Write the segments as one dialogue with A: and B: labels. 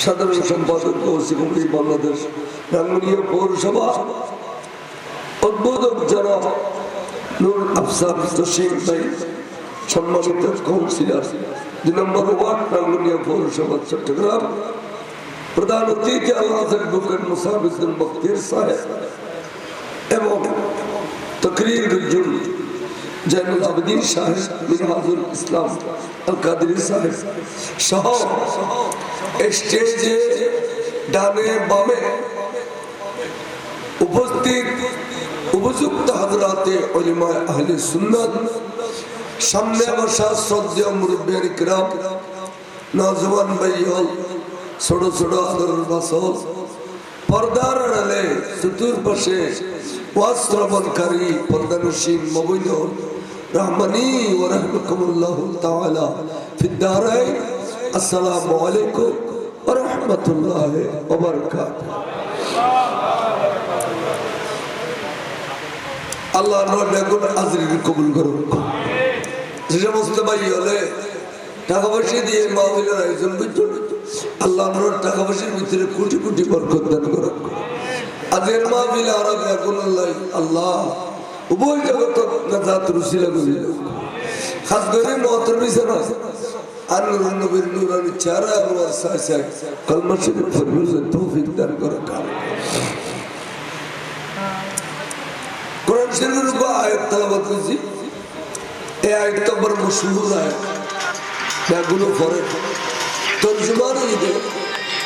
A: সাধারণ সম্পাদক কৌশিকী বাংলাদেশ রাঙ্গুনিয়া পৌরসভা উদ্বোধক জনাব নূর আফসার জসিম ভাই, সম্মানিত কাউন্সিলর 2 নম্বর ওয়ার্ড রাঙ্গুনিয়া পৌরসভা চট্টগ্রাম, প্রধান অতিথি আল্লাহ অ্যাডভোকেট মুসাফিজুল বখতিয়ার সাহেব এবং তকরীর রুজুল জাইনুল আবেদিন সাহেব, মিনহাজুল ইসলাম আল কাদেরী সাহেব সহ স্টেজে ডানে বামে উপস্থিত উপযুক্ত হযরতে উলামা আহলে সুন্নাত, সামনে বসা শ্রদ্ধেয় মুরব্বিয়ান কিরাম, নওজওয়ান ভাইয়াল, ছোট ছোট আদরের বাসল, পর্দার আড়ালে চতুর্পাশে ওয়াজ শ্রবণকারী পর্দানশীন মুমিনুন রহমানি ওয়া রাহমাকুমুল্লাহু তাআলা ফিদ দারাইন। আসসালামু আলাইকুম ওয়া রাহমাতুল্লাহি ওয়া বারাকাতুহু। আল্লাহ নবীর আজরিন কবুল করুন। যে সমস্ত ভাই হলে টাকা পয়সা দিয়ে মাহফিলের আয়োজন করছেন, আল্লাহ টাকা পয়সার ভিতরে কোটি কোটি বরকত দান করুন। আজকের মাহফিলে আরো বেকুল্লাহ আল্লাহ উভয় জগত নাজাত রুসিলা করিল। খাস করে মহতরমি জানা আর নবীর নূরানি চেহারা এবং সাই কলমা শরীফ পড়বার তৌফিক দান করুন। কোরআন শরীফের উপর আয়াত তেলাওয়াত করেছি। এই আয়াতটা বড় মশহুর আয়াত, এগুলো পড়ে তরজমা নিতে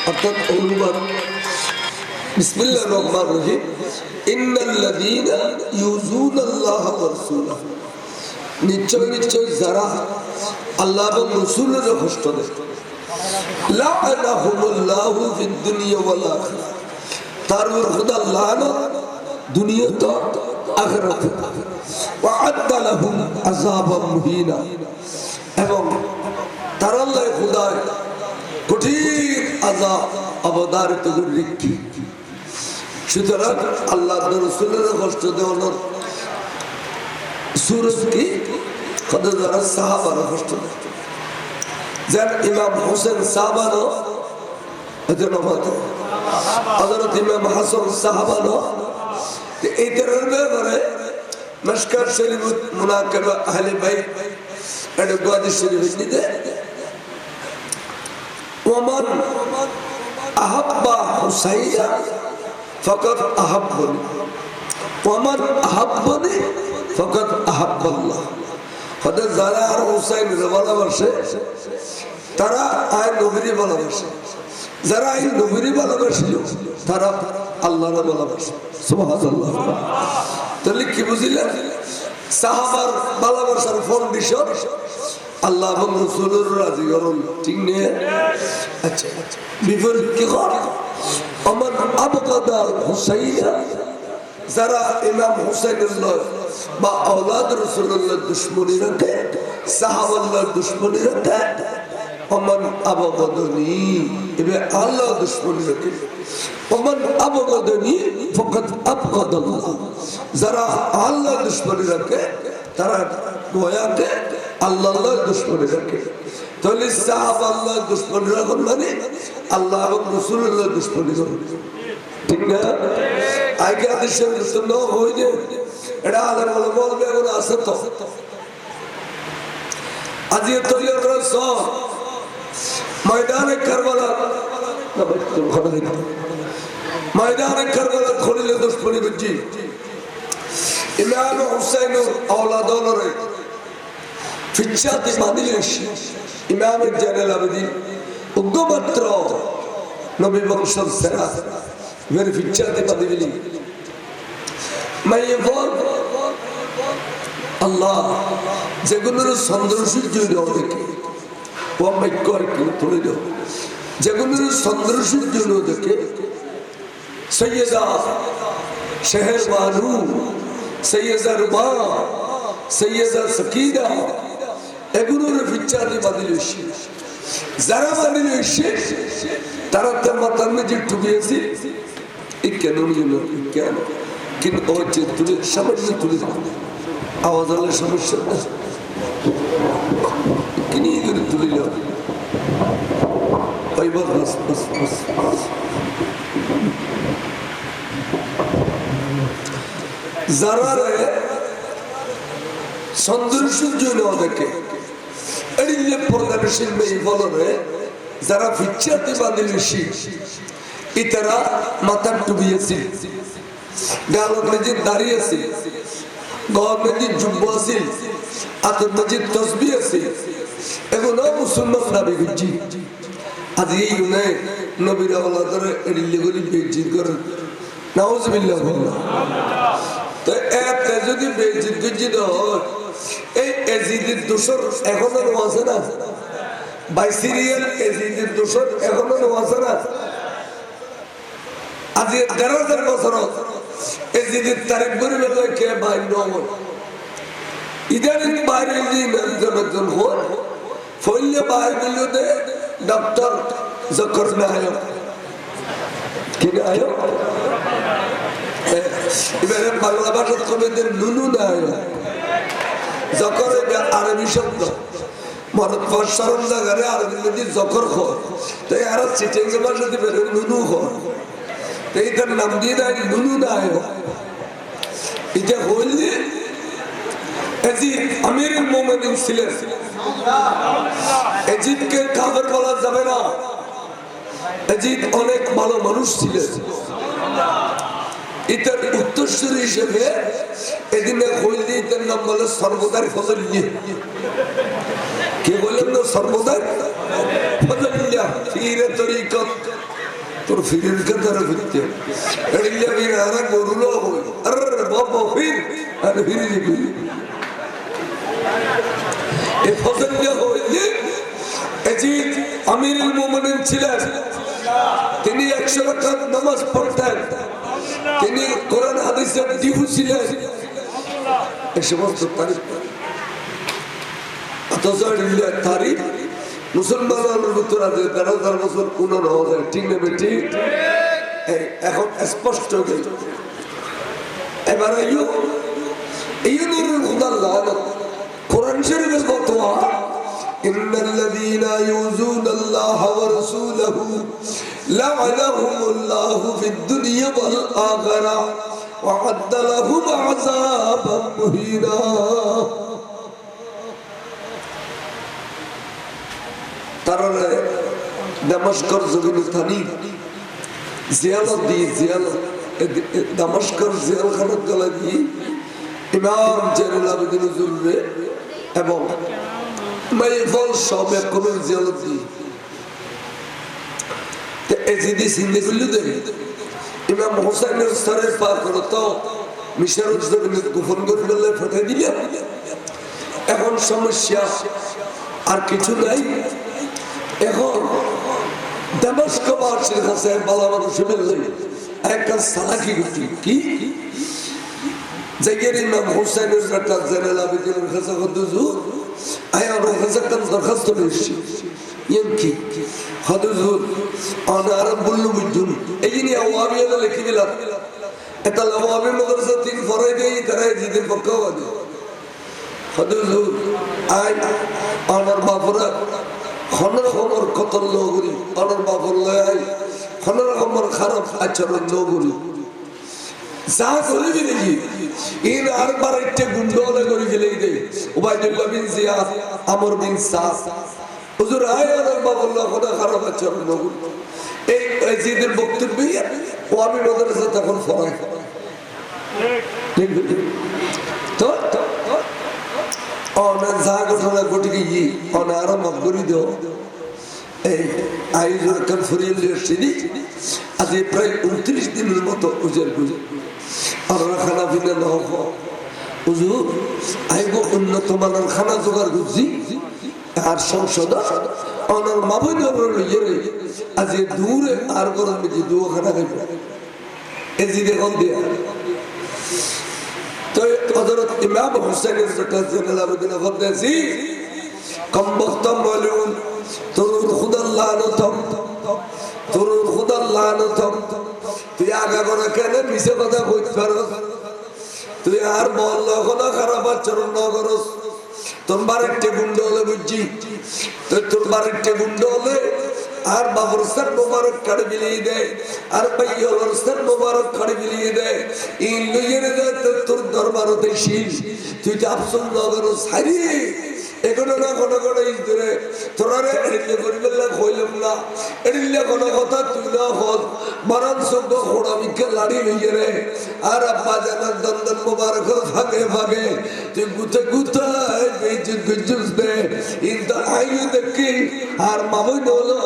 A: অর্থাৎ অনুবাদ। বিসমিল্লাহির রহমানির রহিম। ইন্নাল্লাযীনা ইউযুনাল্লাহ ওয়া রাসূলাহু, নিশ্চয় নিশ্চয় যারা আল্লাহ এবং রাসূলের কষ্ট দেয়, লাআনাহুমুল্লাহু ফিদ দুনিয়া ওয়াল আখিরাহ, তার উপর খোদা লানত দুনিয়াতে আখিরাতে, ওয়া আ'আদ্দা লাহুম আযাবাম মুহিনা, এবং তার আল্লাহ খোদা কঠিন আযাব অবধারিত করে রেখেছে। সুতরাং আল্লাহ রাসূলের কষ্ট দেওয়ার সূরত কি কত যারা সাহাবার কষ্ট দেয়, যেন ইমাম হোসেন সাহাবানো হযরত ইমাম হাসান সাহাবানো এই তেরোর ব্যাপারে মশকার শরীফ মুনাকাবা আহলে বাইত এটা গাদি শরীফ নিতে ওমান আহাব্বা হুসাইনা ফাকাত আহাব্বানি ওমান আহাব্বানি ফাকাত আহাব্বাল্লাহ। হযরত যারা আর হুসাইনের ভালোবাসে তারা আয় নবীর ভালোবাসে, যারা এই নবীর ভালোবাসে তারা আল্লাহর ভালোবাসে। সুবহানাল্লাহ। তাহলে কি বুঝিলেন? সাহাবার ভালোবাসার ফাউন্ডেশন আল্লাহ এবং রাসূলের রাজি করুন, ঠিক নেই? আচ্ছা, বিপরীত কি করে? আমার আবগাদা হুসাইনা, যারা ইমাম হুসাইনের বা আওলাদ রাসূলুল্লাহ দুশমনী রাখে, সাহাবাল্লাহর দুশমনী রাখে, ওমান আবগাদানি এবে আল্লাহ দুশমনী রাখে, ওমান আবগাদানি ফাকাদ আবগাদাল্লাহ, যারা আল্লাহ দুশমনী রাখে তারা গোয়াকে আল্লাহর দুশমনী রাখে। তাহলে সাহাবা আল্লাহর দুশমনী রাখুন মানে আল্লাহ এবং রাসূলুল্লাহ দুশমনী করুন, ঠিক না? আগে আদেশের সুন্নাহ হইছে এটা আলাদা আলাদা বলবে এখন আছে তো আজি তৈরি করছ ময়দানে কারবালা ময়দানে কারবালা খলিলে দুশমনী বুঝি ইমাম হুসাইনের আওলাদরে ফিচ্ছাতে বাদিলেশ ইমাম জালাল আবেদিন উগ্রমাত্র নবী বংশের সেরা মের ফিচ্ছাতে বাদিলি মাইয়ে বল আল্লাহ যেগুলোর চন্দ্র সূর্য দেখে ও বাক্য আর কেউ তুলে দেব, যেগুলোর চন্দ্র সূর্য দেখে সৈয়দা শেহর বানু, সৈয়দা রুমা, সৈয়দা সকিনা, এগুলোর ফিচ্ছাতে বাদিলেশ। যারা বাদিলেশ তারা তার মাথার মেঝে ঠুকিয়েছে এই কেন কেন, কিন্তু হচ্ছে তুলে সামান্য তুলে আওয়াজ হলে সমস্যা না, কিনে করে তুলিল ওই বস যারা সৌন্দর্য সূর্য দেখে এড়িয়ে প্রধান শিল্পে বলরে যারা ফিচ্ছাতে বাঁধিল শীত ইতারা মাথার টুবিয়েছে গাল মেজিদ দাঁড়িয়েছে গল মেজিদ যুব্ব আছে আতর মেজিদ তসবি আছে এগুলো মুসলমান দাবি করছি আজ এই নবীর আওলা ধরে এড়িয়ে গলি বেজিদ করেন নাউজুবিল্লাহ তো একটা যদি বেজিদ গজিদ এই এজিদের দোষর এখনো আছে না বাই সিরিয়াল এজিদের দোষর এখনো আছে না আজ ১,৫০০ বছর এজিদের তারিখ বলবে কে ভাই নমন ইদানিং বাইরে একজন হল ফইলে বাইরে বললে ডক্টর জকর নায়ক কি নায়ক এবারে বাংলা ভাষার কবিদের নুনু নায়ক জকর আরবি শব্দ মরদ ফসরম জায়গায় আরবি যদি জকর হয় তো আর চিটিং ভাষা দিবে নুনু হয় তো এটার নাম দিয়ে দেয় নুনু নায়ক এটা হইলে আমিরুল মুমিনিন ছিলেন এজিদকে কাফের বলা যাবে না এজিদ অনেক ভালো মানুষ ছিলেন এটার উত্তরসূরি হিসেবে এদিনে হইলে এটার নাম বলে সর্বদার ফজলিয়া কে বললেন না সর্বদার ফজলিয়া ফিরে তরিকত তোর ফিরের কাতারে ফিরতে এড়িয়ে ফিরে আর গরুলো হই আরে বাবা ফির আর ফিরে দিবি এই ফজলিয়া হইলে এজিদ আমিরুল মুমিনিন ছিলেন তিনি 100 রাকাত নামাজ পড়তেন তিনি কোরআন হাদিসের ডিবু ছিলেন এই সমস্ত তারিখ মুসলমানের ভিতরে আছে ১,০০০ বছর পুনঃ হওয়া যায় ঠিক না বেটি এখন স্পষ্ট গেল এবার এই নুরুল খুদার লানত কোরআন শরীফের ফতোয়া إن الذين يؤذون الله ورسوله لعنهم الله في الدنيا والآخرة وأعد لهم عذابا مهينا তারা দামেস্কের জমিনে থানি জিয়ারত দিয়ে দামেস্কের জেলখানার গলা দিয়ে ইমাম জয়নুল আবেদিন হুজুরে এবং মাইফল সব একবার জিয়ারত দিয়ে এজিদি সিন্ধে করলে দেবে ইমাম হোসেনের স্তরে পার করো তো মিশরের জমিনে গোপন করে ফেললে ফেটে দিলে এখন সমস্যা আর কিছু নাই এখন দামেস্ক বাদশার কাছে বালা মানুষ মিললে একটা সালাকি করতে কি জায়গার ইমাম হোসেনের একটা জয়নুল আবেদিনের কাছে হুজুর আয়া ওর কাছে একটা দরখাস্ত নিয়েছি কি হুজুর ana arab bullu bujun eyni awami ala likibila eta awami madrasa tin faraide taray jidin pakawadi হুজুর আই আমার বাপরা খনর কতল লগরি আমার বাপর লয় খনর আমার খারাপ আচরণ লগরি যা করে দিলি ইন আরবার একটা গুন্ডলে করে গেলে দেই উবাইদুল্লাহ বিন জিয়াদ আমর বিন সাস হুজুর আয় আমার বাবুল্লাহ খোদা খারাপ আচরণ লগরি এই এজিদের বক্তব্যে ও আমি মাদ্রাসা তখন পড়াই তো অনেক যা ঘটনা ঘটে গিয়ে অনেক আরো মাফ করে দেও এই আয়োজন কনফারেন্স ইউনিভার্সিটি আজ প্রায় 29 দিনের মতো উজার করে আর খানা পিনা না হোক হুজুর আইব উন্নত মানের খানা জোগাড় করছি আর সংসদ অনার মাবুদের লইয়ে আজ দূরে আর গরম বেশি দুও খানা খাইব এজি দেখুন দিয়া তো হযরত ইমাম হুসাইনের জয়নুল আবেদিন বলতেছি কম বক্তম বলুন তোর খুদার লানতম তোর খুদার লানতম তুই আগা করে কেন মিছে কথা কইতে পারস তুই আর বল না খারাপ আচরণ না করস তোর বাড়িতে গুন্ড হলে বুঝছি তোর বাড়িতে গুন্ড হলে আর বাবুর স্থান মোবারক কাড়ে বিলিয়ে দেয় আর ভাইয়ের স্থান মোবারক কাড়ে বিলিয়ে দেয় ইন লইয়ের তোর দরবারতে শীষ তুই তো আফসোস নগর সারি এখনো না কোনো কোনো ইন্দুরে তোরা রে এড়িয়ে করিবেলা কইলাম না এড়িয়ে কোনো কথা তুই না হল মরণ সঙ্গ হোড়ামিকে লাড়ি লইয়ে রে আর আব্বা জানার দন্দন মোবারক ভাগে ভাগে তুই গুতে গুতায় বেজুর গুজুস দে ইন্দা আইয়ে দেখি আর মামুই নলো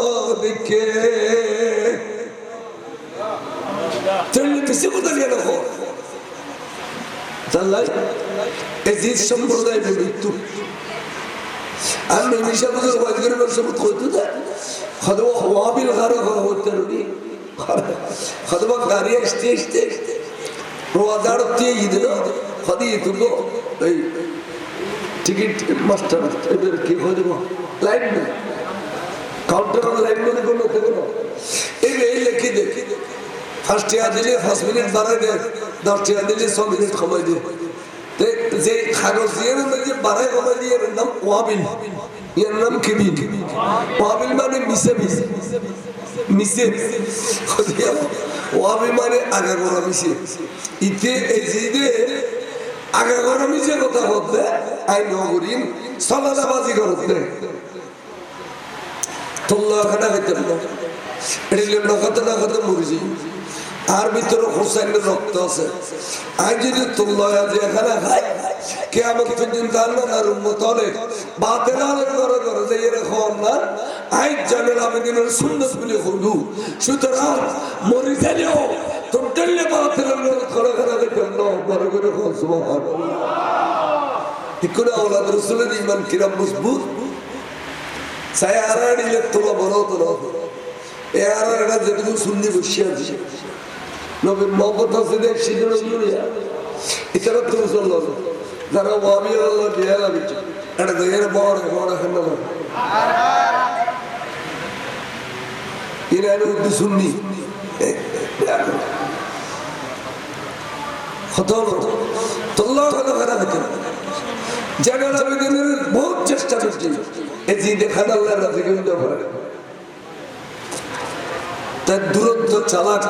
A: দেখে চললে বেশি কথা নিয়ে রাখো তাহলে এই জিত সম্প্রদায় মৃত্যু আমি মিশা বুঝে ওয়াজগরিবের সবুত কইতো না খদবা ওয়াবিল গারো হতে রুনি খদবা গাড়ি আসতে আসতে রোয়াদার দিয়ে ইদলো খদি তুগো এই টিকিট মাস্টার এদের কি হয়ে দেবো লাইন না কাউন্টার লাইন মানে কোনো কোনো এই লেখি দেখি ফার্স্ট ইয়ার দিলে 5 মিনিট বাড়াই দে 10 টাকা দিলে 6 মিনিট কমাই দে যে কাগজ দিয়ে যে বাড়াই কমাই দিয়ে এর নাম ওয়াবিল এর নাম কিবিল ওয়াবিল মানে মিশে মিশে মিশে ওয়াবিল মানে আগা করা মিশে ইতে এই যে আগা করা মিশে কথা বলতে আই নগরীন সলাদাবাজি করতে তোল্লা খানা খেতে না এটা নখাতে না খাতে মরিছি আর ভিতরে হোসাইনের রক্ত আছে আই যদি তোল্লা যে এখানে খাই কিয়ামত পর্যন্ত আল্লাহর উম্মত হলে বাতিল আলেম করে করে যে এর খাওয়ার না আই জানেন আবেদিনের সুন্নাত বলে হলু সুতরাং মরি যাইও তুমি দিল্লি বাতিল আলেম করে করে দেখেন না বড় করে খাও সুবহানাল্লাহ ইকুনা আওলাদ রাসূলের ঈমান কিরাম মজবুত সায়ারা দিলে তোলা বড় তোলা এ আর এটা যেটুকু সুন্নি বসিয়ে আছে নবীর মহব্বত আছে দেখ সিদ্ধ নবীয়া এছাড়া তো চললো যারা ওয়াবি আল্লাহ দিয়ে লাগছে এটা দেখে বড় বড় খেলা এরা উদ্দি সুন্নি বহুত চেষ্টা করছি এই যে দেখান আল্লাহ রাজি কিন্তু তার দূরত্ব চালাক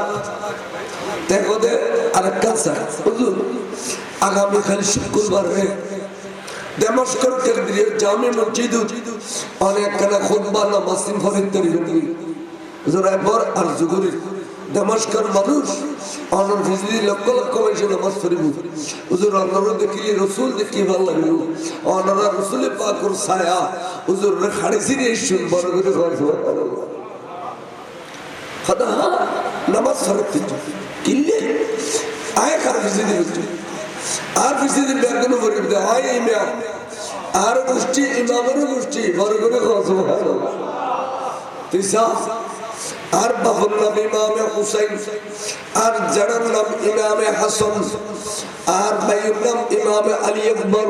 A: দেখো দে আরেক কাছে আগামীকাল শুক্রবার দেমাস্কর কেন্দ্রীয় জামে মসজিদ অনেক খানা খুতবা নামাজ ফরিদ তৈরি করবি জোরাইবর আর জুগুরি দেমাস্কর মানুষ অনর ফিজলি লক্ষ লক্ষ বয়সে নামাজ পড়িব হুজুর অনর দেখিলে রসুল দেখি ভালো লাগলো অনরা রসুলের পাকর ছায়া হুজুর খাড়েছি রে শুন বড় করে খদা নামাজ ফরক কিনলে আয় খার ফিজলি বলছি আর ফিজলি ব্যাগন পড়িব দে আয় ইমাম আর গোষ্ঠী ইমামের গোষ্ঠী বড় করে সুবহানাল্লাহ তিসা আর বাবুর নাম ইমামে হুসাইন আর জড়ার নাম ইমামে হাসান আর ভাইয়ের নাম ইমামে আলী আকবর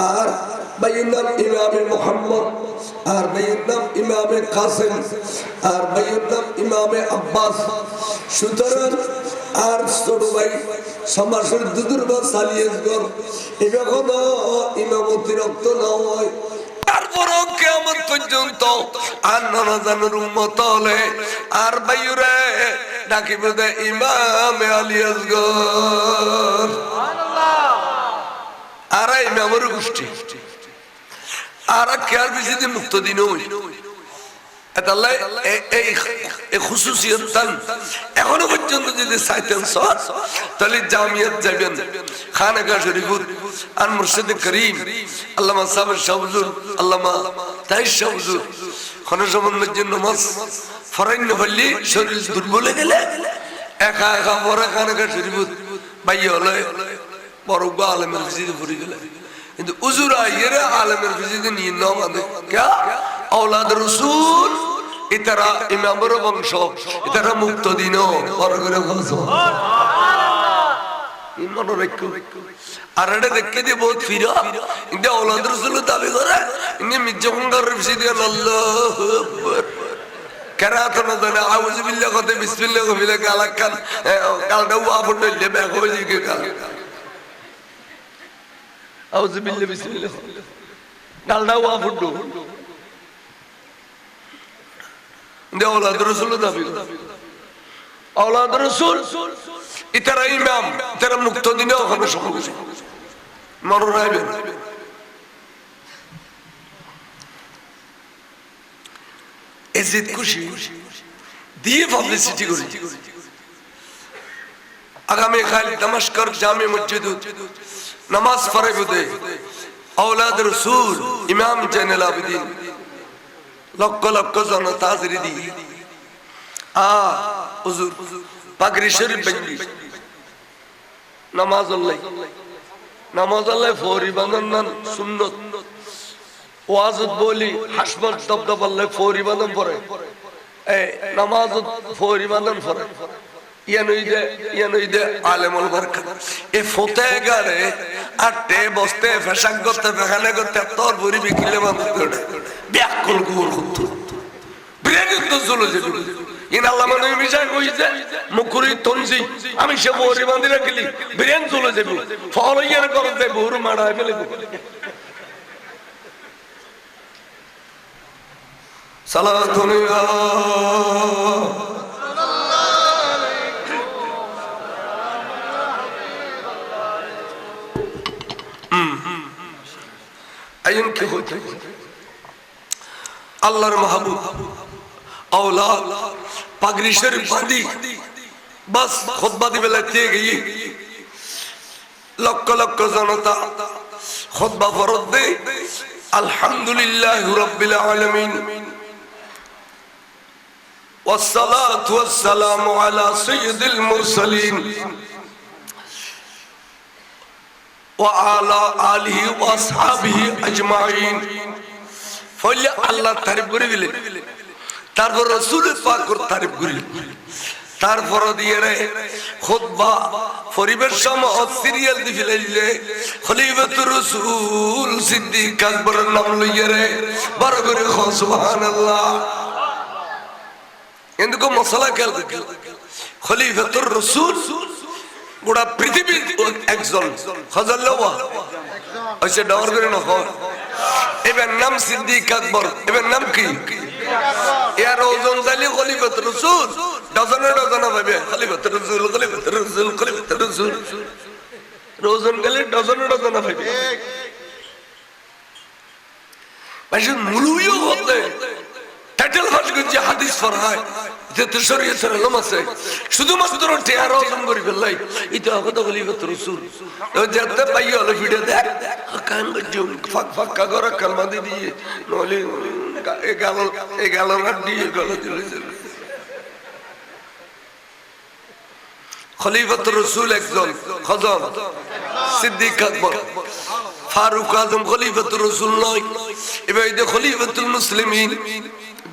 A: আর ভাইয়ের নাম ইমামে মুহাম্মদ আর ভাইয়ের নাম ইমামে কাসিম আর ভাইয়ের নাম ইমামে আব্বাস সুতরাং আর ছোট ভাই সমাজের দুদুর বা সালিয়াসগর এখনো ইমামতি রক্ত না হয় তারপরও কিয়ামত পর্যন্ত আর নানাজানের উম্মত হলে আর ভাইরে ডাকিব দে ইমামে আলী আসগর আর ইমামের গোষ্ঠী আর কেয়ার বেশি দিন মুক্ত দিন এখনো পর্যন্ত যদি চাইতেন তাহলে জামিয়াত যাবেন খানকা শরীফুর আর মুর্শিদে করিম আল্লামা সাহেব শাহজুর আল্লামা তাই শাহজুর কোনো সম্বন্ধের জন্য নামাজ ফরাইন হইলে শরীর দুর্বল হয়ে গেলে একা একা পরে খানকা শরীফুর বাইয়ে হলে বড় আলমের ভিজিতে পড়ে গেলে কিন্তু উজুরা ইয়েরা আলমের ভিজিতে নিয়ে নাও মানে কে औलाद रसूल इतरा इमामर वंश इतरा मुक्त दिनो और करे वंश इमान रखो आरडे देखे दे बहुत फिरा इनके औलाद रसूल दावे करे इन्हें मिज्जोंगर रिफ्सी दिया अल्लाह कराता न जाने आउज़ बिल्ला कहते बिस्मिल्लाह को बिल्ला कालकन कालडा हुआ फुट ले बैठो जी के काल आउज़ बिल्ला बिस्मिल्लाह कालडा हुआ फुट औलाद रसूल दाबी औलाद रसूल इतरा इमाम इतरा मुक्तदिन ওখানে সমাবেশ মনে রাখবেন ইজ্জত খুশি দিয়ে পাবলিসিটি করি আগামী কাল দামেস্কের জামে মসজিদ নামাজ পড়াইবে औलाद रसूल इमाम जैनुल आबिदीन লক্ষ লক্ষ জনতা হাজিরি দি হুজুর পাগড়ি শরীফ বেঙ্গি নামাজ আল্লাহ ফরি বাঁধন সুন্নত ওয়াজত বলি হাসমাত দবদব আল্লাহ ফরি বাঁধন পড়ে নামাজ ফরি বাঁধন পড়ে ইয়ানুইদে আলেমুল বারকাত এ ফতেগারে আটে বসতে ফেশাক করতে ফেখানে করতে তোর বড়ি বিকিলে মানুষ ব্যাকল গোবর করতো ব্রেন তো চলে যাবে ইন আল্লাহ মানে মিশাই কইছে মুকুরি তনজি আমি সে বড়ি বাঁধি রাখলি ব্রেন চলে যাবে ফলাইয়ার করতে বহুর মাড়ায় ফেলে সালাতুল্লাহ আইন কি হইতে আল্লাহর মাহবুব औलाद পাগড়ি শরীফ বাঁধি বাস খুতবা দিবে লাগতে গিয়ে লক্ষ লক্ষ জনতা খুতবা ফরজ দে আলহামদুলিল্লাহি রাব্বিল আলামিন والصلاه والسلام على سيد المرسلين وعلى آله وأصحابه أجمعين ফলে আল্লাহ তারিফ করে দিলেন তারপর রাসূল পাকের তারিফ করিলেন তারপর দিয়ে রে খুতবা পরিবেশ সময় সিরিয়াল দিলে খলিফাতুর রাসূল সিদ্দিক আকবরের নাম লইয়া রে বড় করে সুবহানাল্লাহ ఎందుకు মশলা খেয়াল খলিফাতুর রাসূল গোটা পৃথিবীর একজন হযরত আচ্ছা ডাওয়ার করে না হয় এবার নাম সিদ্দিক আকবর এবার নাম কি ইয়ার ওজন জালি খলিফাতুর রাসূল ডজনে ডজনে ভাবে খলিফাতুর রাসূল খলিফাতুর রাসূল খলিফাতুর রাসূল ওজন গেলে ডজনে ডজনে ভাবে মাসে মুলুইও হতে টাইটেল ফাঁস করছে হাদিস পড়ায় যেতে শরীয়তের আলম আছে শুধুমাত্র টেয়ার ওজন করে ফেললাই এটা কত খলিফাতুর রাসূল যেতে পাইয়া হলো ভিডিও দেখ কান জুম ফাক ফাক্কা করে কালমা দিয়ে নলে এ গেল না দিয়ে গেল দিলে খলিফাতুর রাসূল একজন খজম সিদ্দিক আকবর ফারুক আজম খলিফাতুর রাসূল নয় এবার এই খলিফাতুল মুসলিমিন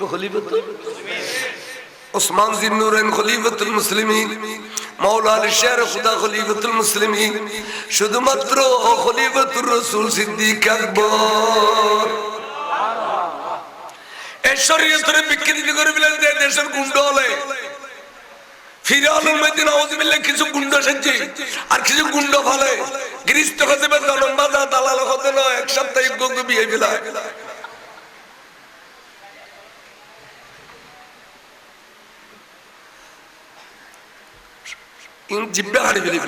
A: খলিফাতুল উসমান জিন্নুরাইন খলিফাতুল মুসলিমিন মাওলা আলী শের খুদা খলিফাতুল মুসলিমিন শুধুমাত্র খলিফাতুর রাসূল সিদ্দিক আকবর এই শরীয়তের বিকৃতি করে বলেন যে দেশের গুন্ড হলে ফিরাউল মদিনা আউযুবিল্লাহ কিছু গুন্ড সেজে আর কিছু গুন্ড ফলে গৃহস্থ কাছে জনম বাজা দালাল হতে না এক সপ্তাহ গঙ্গ বিয়ে বিলায় ইন জিব্বা হাড়ি বিলি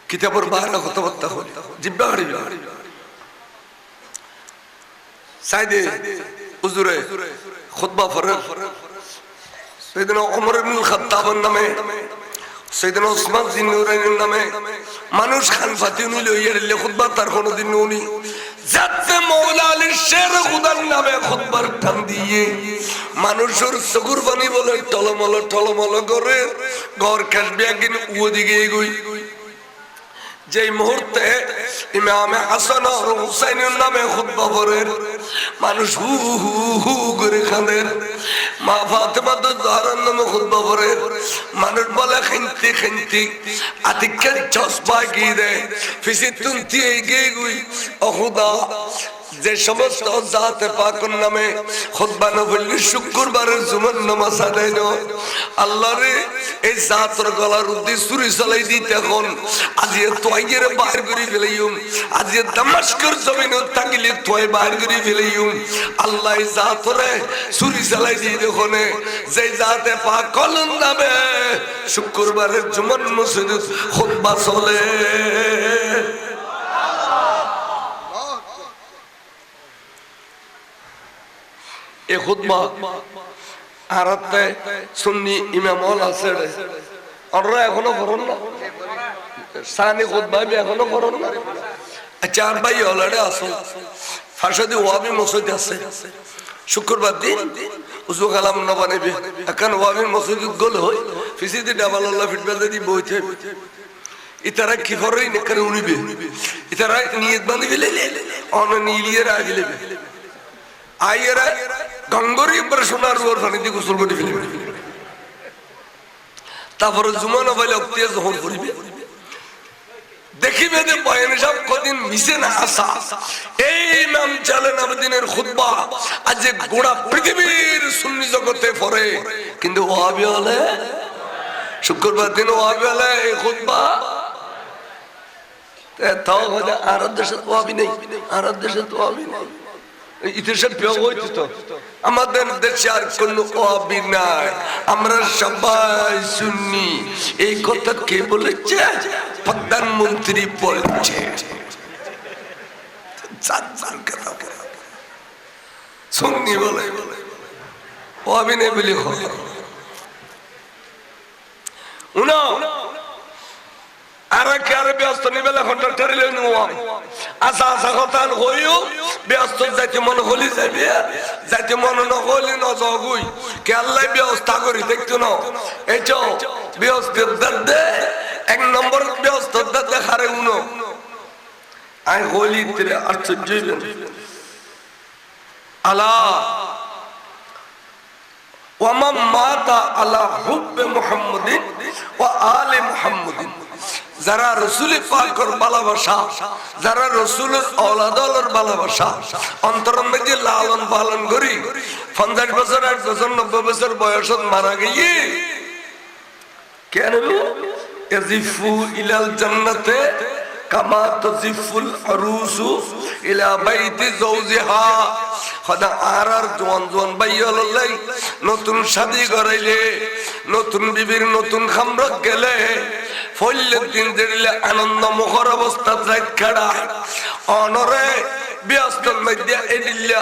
A: কিতাবের বাহানা কথাবার্তা হয় জিব্বা হাড়ি বিলি সাইদে হুজুরে খুতবা পড়ে সাইয়েদনা ওমর ইবনে খাত্তাবের নামে সাইয়েদনা উসমান জিন্নুরাইনের নামে মানুষ খান ফাতিমি লইয়া দিলে খুতবা তার কোনদিন উনি যাতে মাওলা আলী শের খুদার নামে খুতবার টান দিয়ে মানুষের চকুর পানি বলে টলমল করে ঘর কাটবে একদিন ওদিকে এগোই যে মুহূর্তে ইমাম হাসান আর হুসাইনের নামে খুতবা পড়ে মানুষ হু হু হু করে কাঁদে মা ফাতেমা জাহরার নামে খুতবা পড়ে মানুষ বলে খাইতে আতিকের চশমা গিয়ে দেয় ফিসি তুলতি এগিয়ে গুই ও খুদা যে সমস্ত জাতে পাকের নামে খুতবা না বললে শুক্রবারের জুমার নামাজ আদায় নয় আল্লাহ রে এই জাতর গলার উদ্দি ছুরি চালাই দিই তখন আজি তোয়াইয়ের বাইর করে ফেলাইম আজি দামাস্কের জমিনে থাকিলে তোয় বাইর করে ফেলাইম আল্লাহ জাতরে ছুরি চালাই দিই তখন যে জাতে পাক কলন নামে শুক্রবারের জুমার মসজিদে খুতবা চলে এ খুতবা আরাতে সুন্নি ইমাম হল আছে ওরা এখনো করুন না সানি খুতবা এখনো করুন না আচ্ছা আর ভাই অলরেডি আসো ফাঁসদি ওয়াবি মসজিদ আছে শুক্রবার দিন উজু কালাম না বানাইবে এখন ওয়াবির মসজিদ গোল হয় ফিসিদি ডাবল আল্লাহ ফিটবেল দি বইতে ইতারা কি করে নেকারে উনিবে ইতারা নিয়ত বাঁধিবে অন নীলিয়ে রাগিলে আইয়েরা গঙ্গরি সোনার রুয়ার পানি দিয়ে গোসল করে ফেলবে তারপরে জুমানো পাইলে অক্তিয়া জহর করিবে দেখিবে যে বয়ান সব কদিন মিশে না আসা এই নাম চালেন আবেদিনের খুতবা আজ গোড়া পৃথিবীর সুন্নি জগতে পড়ে কিন্তু ওয়াহাবি হলে শুক্রবার দিন ওয়াহাবি হলে এই খুতবা তাও হয়তো আর দেশে ওয়াহাবি নেই আর দেশে তো ওয়াহাবি নেই আমাদের দেশে আর কোন ওয়াহাবি নাই আমরা সবাই সুন্নি এই কথা কে বলেছে প্রধানমন্ত্রী বলছে সুন্নি বলে ওয়াহাবি নেই বলে উনা আর কে আর ব্যস্ত নিবে এখন ডক্টর আশা আশা কথা হইও ব্যস্ত যাইতে মনে হলি যাবে যাইতে মনে নহলি নজগুই কে আল্লাহ ব্যবস্থা করি দেখতো না এই তো ব্যস্ততার দে এক নম্বর ব্যস্ততার দেখারে উনো আই হলি তেরে আশ্চর্য আলা ওয়ামা মাতা আলা হুব্বে মুহাম্মাদিন ওয়া আলে মুহাম্মাদিন যারা রসুল পাকের ভালোবাসা যারা রসুলের ঔলাদর ভালোবাসা অন্তরের মধ্যে লালন পালন করি 50 বছর 60 বছর 90 বছর বয়সত মারা গিয়ে কেন ইয়াজিফু ইলাল জান্নাতে কামা তাজিফুল আরুসু ইলা বাইতি যাওজিহা খোদা আর জওয়ান জওয়ান ভাইয়ালাই নতুন শাদী করাইলে নতুন বিবির নতুন খামরক গেলে ফলের দিন দিলে আনন্দ মুখর অবস্থা রাখা অনরে ব্যস্তর মধ্যে এডিল্লা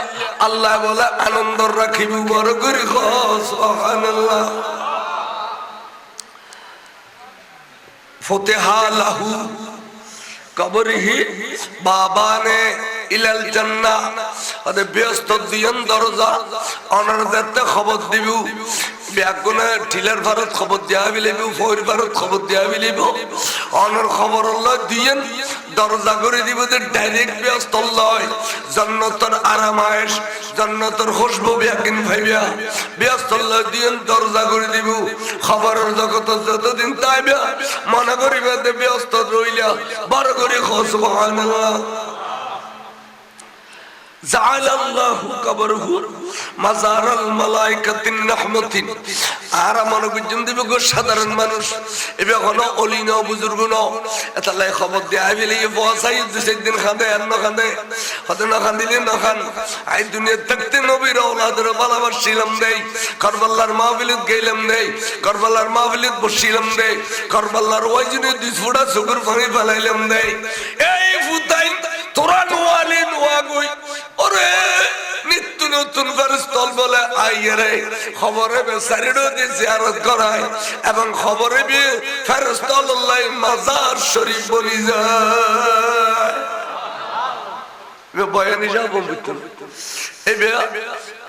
A: আল্লাহ বলে আনন্দ রাখিব বড় করে সুবহানাল্লাহ ফতেহা লাহু কবরিহি বাবানে ইলাল জান্নাহ আদে ব্যস্ত দিন দরজা অনর দেখতে খবর দিবু ব্যাগুনে ঠিলার ভারত খবর দেয়া বিলেবু ফৌর ভারত খবর দেয়া বিলেবু অনর খবর হলো দিন দরজা করে দিব যে ডাইরেক্ট ব্যস্ত লয় জান্নাতের আরামায়েশ জান্নাতের খুশবু ব্যাগিন ভাইবা ব্যস্ত লয় দিন দরজা করে দিব খবরের জগত যতদিন তাইবা মনে করিবা যে ব্যস্ত রইলা বড় করে সুবহানাল্লাহ জাআলাল্লাহু কবরহু মাজারাল মালায়েকাতিন রাহমাতিন আর মানব জিন্দেবি গো সাধারণ মানুষ এবে হলো ওলি ন বুজুর্গ ন এতলাই খবর দেয়া বিলে বসাই দুই দিন খান্দে আর ন খান্দে হতে না খান্দিলে ন খান আই দুনিয়া থাকতে নবীর আওলাদের ভালোবাসিলাম দেই কারবালার মাহফিলত গেলাম দেই কারবালার মাহফিলত বসিলাম দেই কারবালার ওয়াজিনে দুই ফোঁটা চোখের পানি ফেলাইলাম দেই এই ফুতাইন তোরা নোয়ালি নোয়া গই ওরে নিত্য নতুন ফেরেশতা বলে আইরে খবরে বেচারিরও যে জিয়ারত করায় এবং খবরে বি ফেরেশতা আল্লাহ মাজার শরীফ বলি যায় বয়ানি যাব ভিতর এই বে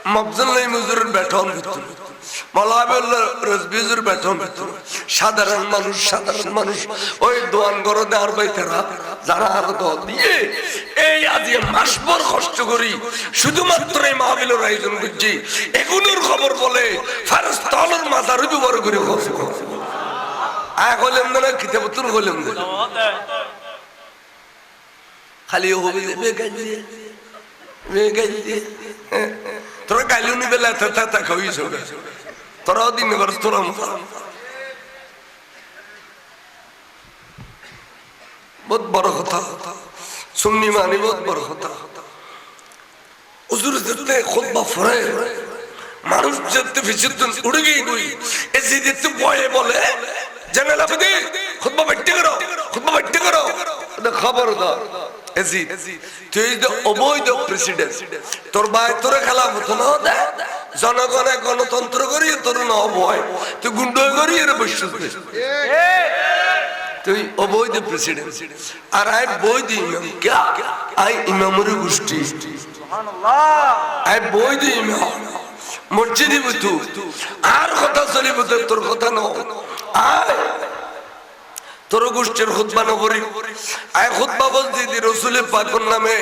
A: মফজলাই মুজুরের বেতন ভিতর মালাবেল্লাহ রজবিজুর বেতন ভিতর সাধারণ মানুষ ওই দোয়ান করে দেওয়ার বাইতেরা যারা আরো দিয়ে এই আজকে মাসভর কষ্ট করি শুধুমাত্র এই মাহফিলের আয়োজন করছি এগুলোর খবর বলে ফেরেশতার মাজার ব্যবহার করে খরচ আয় হইলাম না কিতাবতুল হইলাম না খালি হবে বেগাইলে তোরা গাইলুনি বেলা তা খাইছ তোরাও দিন করছ তোরা বহুত বড় কথা সুন্নি মানি বহুত বড় কথা হুজুর যেতে খুতবা পড়ে মানুষ যেতে ফিসুদ্দিন উড়ে গিয়ে গই এসে যেতে ভয়ে বলে জানালা বদি খুতবা বাইটে করো এটা খবরদার এজি তুই তো অবৈধ প্রেসিডেন্ট তোর ভাই তোরে খেলা মতো না দে জনগণে গণতন্ত্র করি তোর না ভয় তুই গুন্ডা করি এর বৈশ্বাস তুই অবৈধ প্রেসিডেন্ট আর আই বৈধ ইমাম क्या আই ইমামের গোষ্ঠী সুবহানাল্লাহ আই বৈধ ইমাম মসজিদে বুতু আর কথা চলিব তোর কথা ন আয় তোর গোষ্ঠীর খুতবা নগরী আয় খুতবা বলছি দি রাসূলের পাকের নামে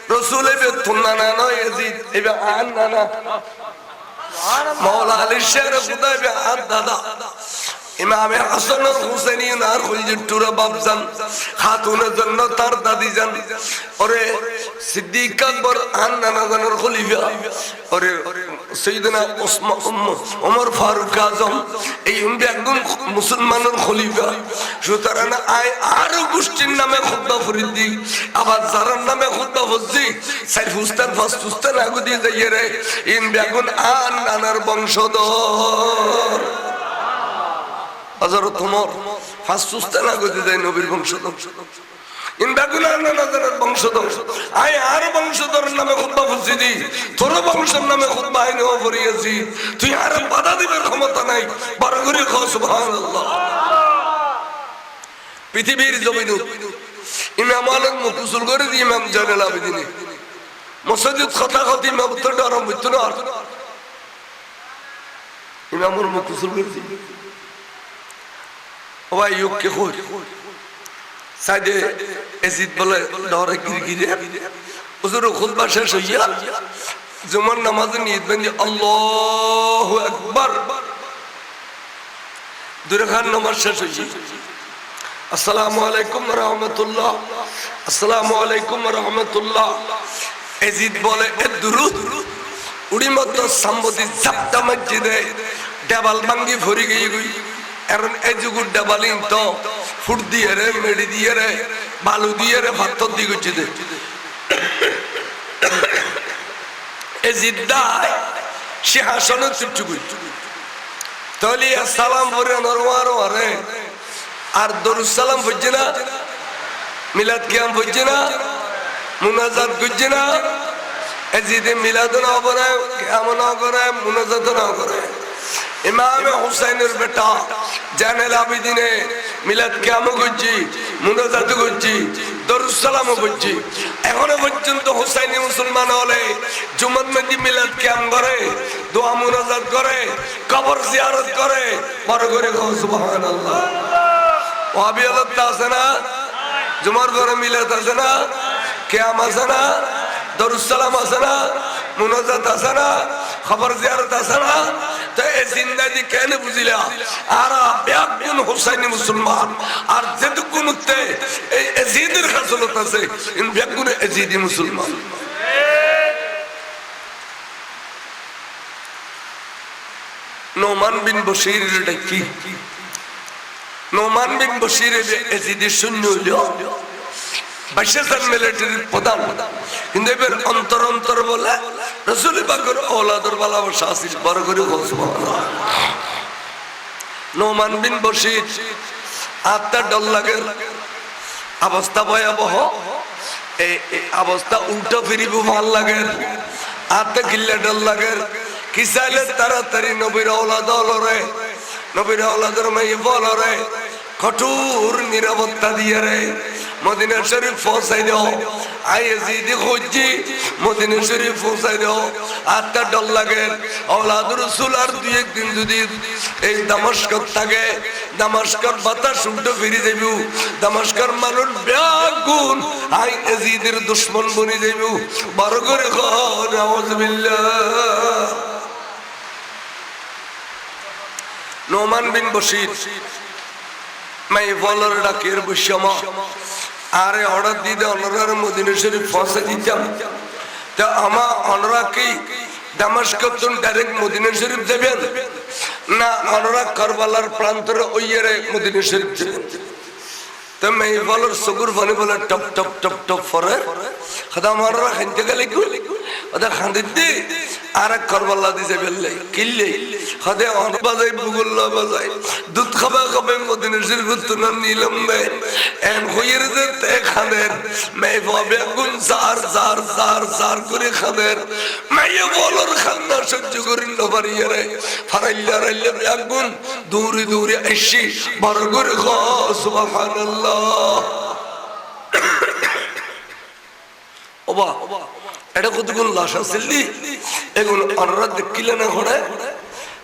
A: রাসূলের বেতুনা না নয় এজি এবে আন না না মাওলা আলী শের খুদাই বে আন দাদা ইমামে হাসান ও হুসাইনি নার খুলজির টুরা বাপজান খাতুনের জন্য তার দাদি জান ওরে সিদ্দিক আকবর আন নানা জানের খলিফা ওরে সাইয়েদনা ওমর ফারুক আজম এই একজন মুসলমানের খলিফা সুতরাং আয় আর গোষ্ঠীর নামে খুতবা ফরিদি আবার যারার নামে খুতবা ফজি সাইফুস্তান ফাস্তুস্তান আগু দিয়ে যাইয়ে রে ইন বেগুন আন নানার বংশধর হযরত ওমর ফাস্তুস্তান আগু দিয়ে যায় নবীর বংশধর ইন বেগুন আন নানার বংশধর আয় আর বংশধরের নামে খুতবা ফজি দি তোর বংশের নামে খুতবা আইনে ফরিয়েছি তুই আর বাধা দিবার ক্ষমতা নাই বড় করে কও সুবহানাল্লাহ পৃথিবীর জমিনে ইমাম আলম মুকুসুল করে দি ইমাম জালাল আবেদিন মসজিদ কথা কথা ইমাম তো ডরম হইতো না ইমামুল মুকুসুল করে দি ওই ইউকে কই সাইদে এজিদ বলে ডরে গিরগিরে হুজুর খুতবা শেষ হইয়া জুমার নামাজে নিয়ত বাঁধি আল্লাহু আকবার দুই রাকাত নামাজ শেষ হইছে আসসালামু আলাইকুম ওয়া রাহমাতুল্লাহ আসসালামু আলাইকুম ওয়া রাহমাতুল্লাহ এজিদ বলে এ দুরুদ উড়ি মত সম্বোধি জাপটা মসজিদে ডাবল ভাঙ্গি ভরি গই গই কারণ এই যুগ ডাবলিং তো ফুট দিয়ে রে মেডি দিয়ে রে বালু দিয়ে রে পাথর দিয়ে গইছে দে এজিদ দাই সিংহাসনে চুপচুপ তাহলে সালাম পরে নরওয়ার ওরে আর দরুদ সালাম পড়ছে না মিলাদ কিয়াম পড়ছে না মুনাজাত করছে না এজিদে মিলাদ না করে কিয়াম না করে মুনাজাত না করে ইমাম হুসাইনের বেটা জানাল আবেদিনে মিলাদ কিয়াম করছি মুনাজাত করছি দরুদ সালাম করছি এখনো পর্যন্ত হুসাইনি মুসলমান হলে জুমার মধ্যে মিলাদ কিয়াম করে দোয়া মুনাজাত করে কবর জিয়ারত করে বড় করে কও সুবহানাল্লাহ ওয়াবি আলাদা আছে না জুমার ঘরে মিলাদ আছে না কিয়াম আছে না দরুদ সালাম আছে না মুনাজাত আছে না খবর জিয়ারত আছে না তো এই জিন্দেগি কেন বুঝিলা আর বেগুন হুসাইনি মুসলমান আর যেটুকুনতে এই এজিদের খাসলত আছে ইন বেগুন এজিদি মুসলমান নোমান বিন বশির ডাকি নোমান বিন বশির এজিদের শূন্য হইল বাইশাসান মিলিটারির প্রধান কিন্তু এবার অন্তর অন্তর বলে রাসূল পাকের ঔলাদের ভালোবাসা আছে বড় করে সুবহানাল্লাহ নোমান বিন বশির আত্মা ডল লাগে অবস্থা ভয়াবহ এই অবস্থা উল্টো ফিরিব ভাল লাগে আত্মা কিল্লা ডল লাগে কি চাইলে তাড়াতাড়ি নবীর ঔলাদ লরে নবীর ঔলাদের মেয়ে বলরে কঠোর নিরাপত্তা দিয়ে রে মদিনা শরীফ পৌঁছাই দাও আই এজিদি খুঁজছি মদিনা শরীফ পৌঁছাই দাও আত্মা ডল লাগে ঔলাদ রাসূল আর দুই একদিন যদি এই দামেস্কত থাকে দামেস্কর বাতাস উল্টো ফিরে যাইব দামেস্কর মানুষ বেগুন আই এজিদের দুশমন বনি যাইব বড় করে কও নাউযুবিল্লাহ নোমান বিন বশির মাই বলার ডাকের বৈশামা আরে অর্ডার দিতে অনরার মদিনা শরীফ পৌঁছে দিতাম তা আমার অনরা কি দামেস্কত ডাইরেক্ট মদিনা শরীফ যাবেন না অনরা কারবালার প্রান্তরে ওইয়ারে মদিনা শরীফ যাবেন তো মেয়ে বলার চকুর পানি বলে টপ টপ টপ টপ পরে খাদা আমার খাইতে গেলে ওদের খাঁদির দি আর এক করবাল্লা দিছে ফেললে কিনলে খাদে অনেক বাজাই বুগুল্লা বাজাই দুধ খাবা খাবে মদিনের শিরকুত তুনা নিলাম দেয় এন হইয়ের যে তে খাদের মেয়ে ভাবে গুণ জার জার জার জার করে খাদের মেয়ে বলার খান্না সহ্য করিল পারিয়ে রে ফারাইল্লা রাইল্লা বেগুন দূরে দূরে এসে বড় করে খা সুবহানাল্লাহ ওবা এটা কতগুলো লাশ আছে এগুলো অনরা দেখিলে না ঘরে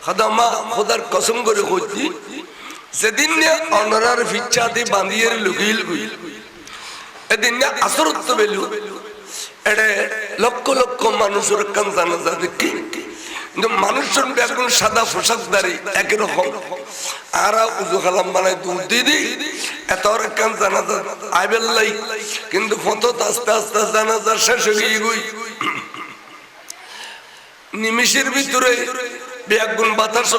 A: খাদামা খোদার কসম করে কইছি যেদিন অনরার ফিচ্ছাতে বাঁধিয়ে লুকিল গুই এদিন আসরত তো বেলু এটা লক্ষ লক্ষ মানুষের কান জানাজা দেখি কিন্তু মানুষজন এখন সাদা পোশাকদারি একই রকম আর উজু খালাম বানায় দুধ দিদি এত কান জানাজা আইবেল্লাই কিন্তু ফটো আস্তে আস্তে জানাজা শেষ হয়ে গই নিমিষের ভিতরে বেগুন বাতাস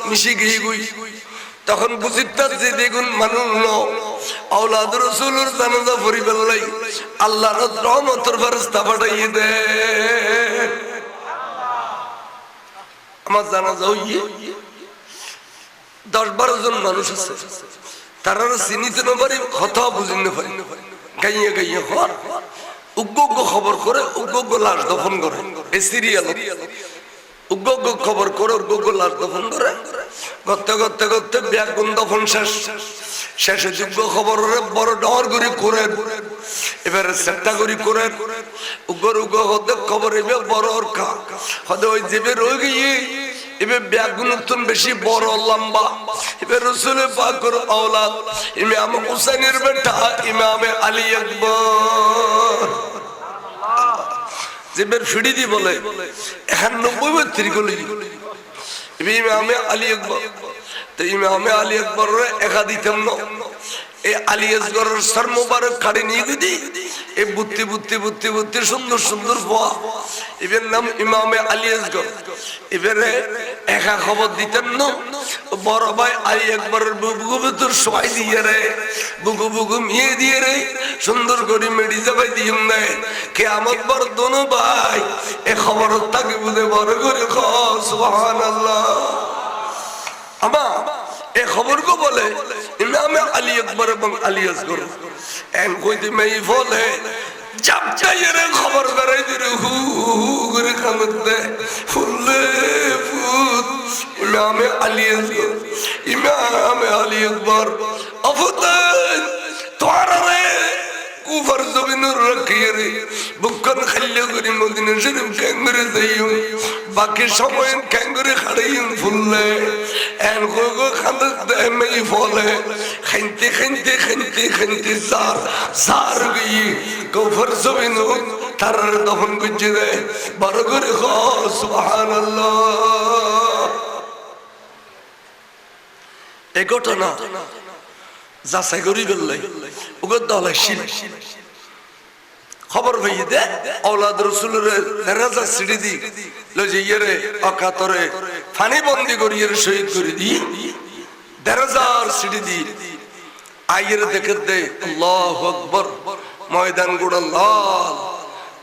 A: মিশে গিয়ে গই তখন বুঝিতার যে দেখুন মানুষ আওলাদ রাসূলের জানাজা পড়ি বেল্লাই আল্লাহর রহমতের ফেরেশতা পাঠাইয়ে দে আমার জানাজা হইয়ে 10-12 জন মানুষ আছে তারা চিনিতে না পারি কথা বুঝিতে না পারি গাইয়ে গাইয়ে হওয়ার উগ্র খবর করে উগ্র লাশ দফন করে এই সিরিয়াল উগ্র খবর করে উগ্র লাশ দফন করে করতে করতে করতে বেগুন দফন শেষে যোগ্য খবর বড় ডর করে করেন এবারে চেষ্টা করি করেন উগ্র উগ্র হতে খবর এবার বড় খা হতে ওই যেবে রয়ে গিয়ে এবার বেগুন উত্তম বেশি বড় লম্বা এবার রসুলের পাকের আওলাদ ইমাম হুসাইনের বেটা ইমামে আলী আকবর যেবের ফিড়ি দি বলে 91 গলি ইমামে আলী আকবর তো ইমামে আলী আকবর একা দিতেন না এই আলী আসগরের সর মুবারক কাড়ে নিয়ে গদি এই বুত্তি বুত্তি বুত্তি বুত্তি সুন্দর সুন্দর পোয়া এর নাম ইমামে আলী আসগর এবারে একা খবর দিতেন না বড় ভাই আলী আকবরের বুকু ভিতর সবাই দিয়ে রে বুকু বুকু মিয়ে দিয়ে রে সুন্দর করে মেডি যাবাই দিম নাই কিয়ামত পর দোনো ভাই এই খবর তাকে বুঝে বড় করে খ সুবহানাল্লাহ আমা এই খবর কো বলে ইমামে আলী আকবর এবং আলী আসগর এন কইতে মেই বলে জব চাইরে খবর করে দিরে হু করে কামতে ফুলে ফুত ইমামে আলী আসগর ইমামে আলী আকবর আফতান তোয়ারে কুফর জমিনের রাখিয়ে রে বুকন খাইলে করে মদিনা শরীফ ক্যাঙ্গরে যাইও বাকি সময় ক্যাঙ্গরে খাড়াইন ফুললে এন গো খান্দে মেই ফলে খাইতে খাইতে খাইতে খাইতে সার সার গই কুফর জমিন তার দফন করছে রে বড় করে খ সুবহানাল্লাহ এই ঘটনা যাচাই করি বললে ওগো দলাশিল খবর হইয়ে দে আওলাদ রাসূলের দরজা সিঁড়ি দি লজে ইরে অকাতরে ফানি বন্দি করিয়ে শহীদ করে দি দরজার সিঁড়ি দি আইয়ের দেখে দে আল্লাহু আকবার ময়দান গুড়া লাল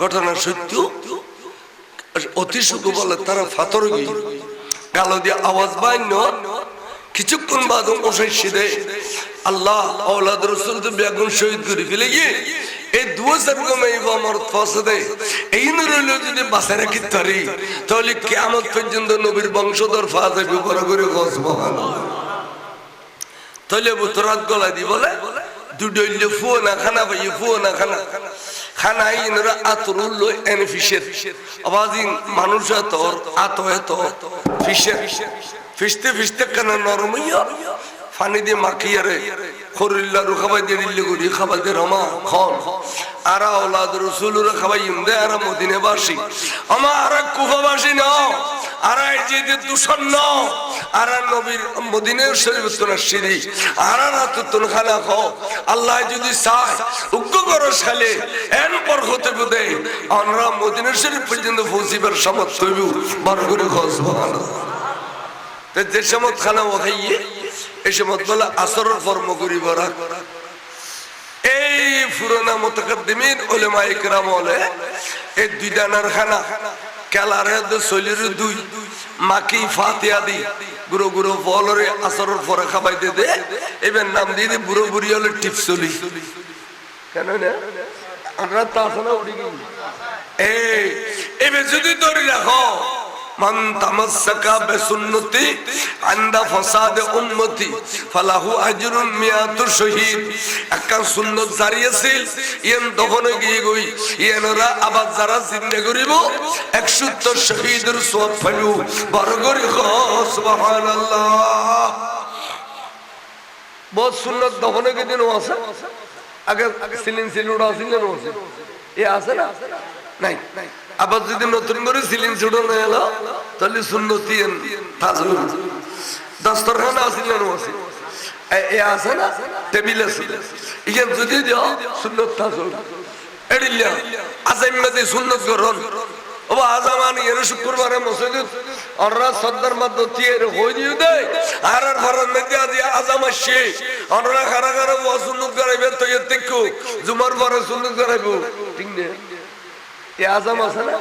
A: ঘটনা সত্য অতি সুখ বলে তারা ফাতর গই গালো দিয়ে আওয়াজ বাইন কিছুক্ষণ বাদ ওসাইছে দে আল্লাহ আওলাদ রাসূল তো বেগুন শহীদ করে ফেলে গিয়ে এই দুয়া সরগমে আমার ফাসদে এই নুরুল যদি বাসা রাখি তারি তাহলে কিয়ামত পর্যন্ত নবীর বংশধর ফাজে বড় করে সুবহানাল্লাহ তাহলে বুতরাত গলা দি বলে দুডইলে ফুনা খানা ভাই ফুনা খানা খানা ইনরা আতরুল এন ফিশের আওয়াজিন মানুষ তোর আতো এত ফিশের ফিশতে ফিশতে কানা নরমিয়া ফানি দিয়ে মাখিয়ারে খরিল্লা রুখাবাই দিয়ে দিল্লি করি খাবার দিয়ে রমা খন আর আওলাদ রাসূলের খাবাই ইমদে আর মদিনাবাসী আমার কুফাবাসী নাও আর এই যে দূষণ নাও আর নবীর মদিনার শরীফ তোনা সিঁড়ি আর রাতুন খানা খাও আল্লাহ যদি চায় উগ্র করস খালে এন পর হতে বুদে আমরা মদিনার শরীফ পর্যন্ত পৌঁছিবার সমর্থ হইব বড় করে খাও সুবহানাল্লাহ যে সমত খানা খাইয়ে এই সমত বলে আসরের কর্ম করি বরা পুরানা মুতাকাদ্দিমিন উলামায়ে কেরাম বলে এই দুই দানার খানা কেলারে শৈলীর দুই মাকি ফাতিহা দি গুরু গুরু ফলরে আসরের পরে খাবাই দে এবার নাম দিয়ে বুড়ো বুড়ি হলে টিপসলি কেন না আমরা তা শোনা উড়ি গেল এই এবার যদি ধরে রাখো মান তামাসসাকা বিসুন্নতি আনদা ফাসাদ উম্মতি ফালাহু আজরুন মিয়াতু শহীদ একটা সুন্নাত জারি আছিল ইয়ান দহনে গিয়ে গই ইয়ানরা আবার যারা জিন্দা করিব 170 শহীদের সওয়াব পাইবো বরগরি সুবহানাল্লাহ বহুত সুন্নাত দহনে কে দিন আছে আগে সিলিন সিলুড়া আছিল না আছে এ আছে না নাই আবার যদি নতুন করে সিলিং ছুটো না এলো তাহলে সুন্নতি তাজুল দস্তরখান আসিল না আছে এ আছে না টেবিল আছে ইয়ে যদি দিও সুন্নত তাজুল এডিল্লা আজাইমতে সুন্নত করন ও আজামান এর শুক্রবারে মসজিদ অনরা সদর মধ্যে এর হই দিও দে আর ফরজ মধ্যে আজি আজাম আসে অনরা খারা খারা সুন্নত করাইবে তো এতেকু জুমার পরে সুন্নত করাইবো ঠিক না এ আজাম আছে না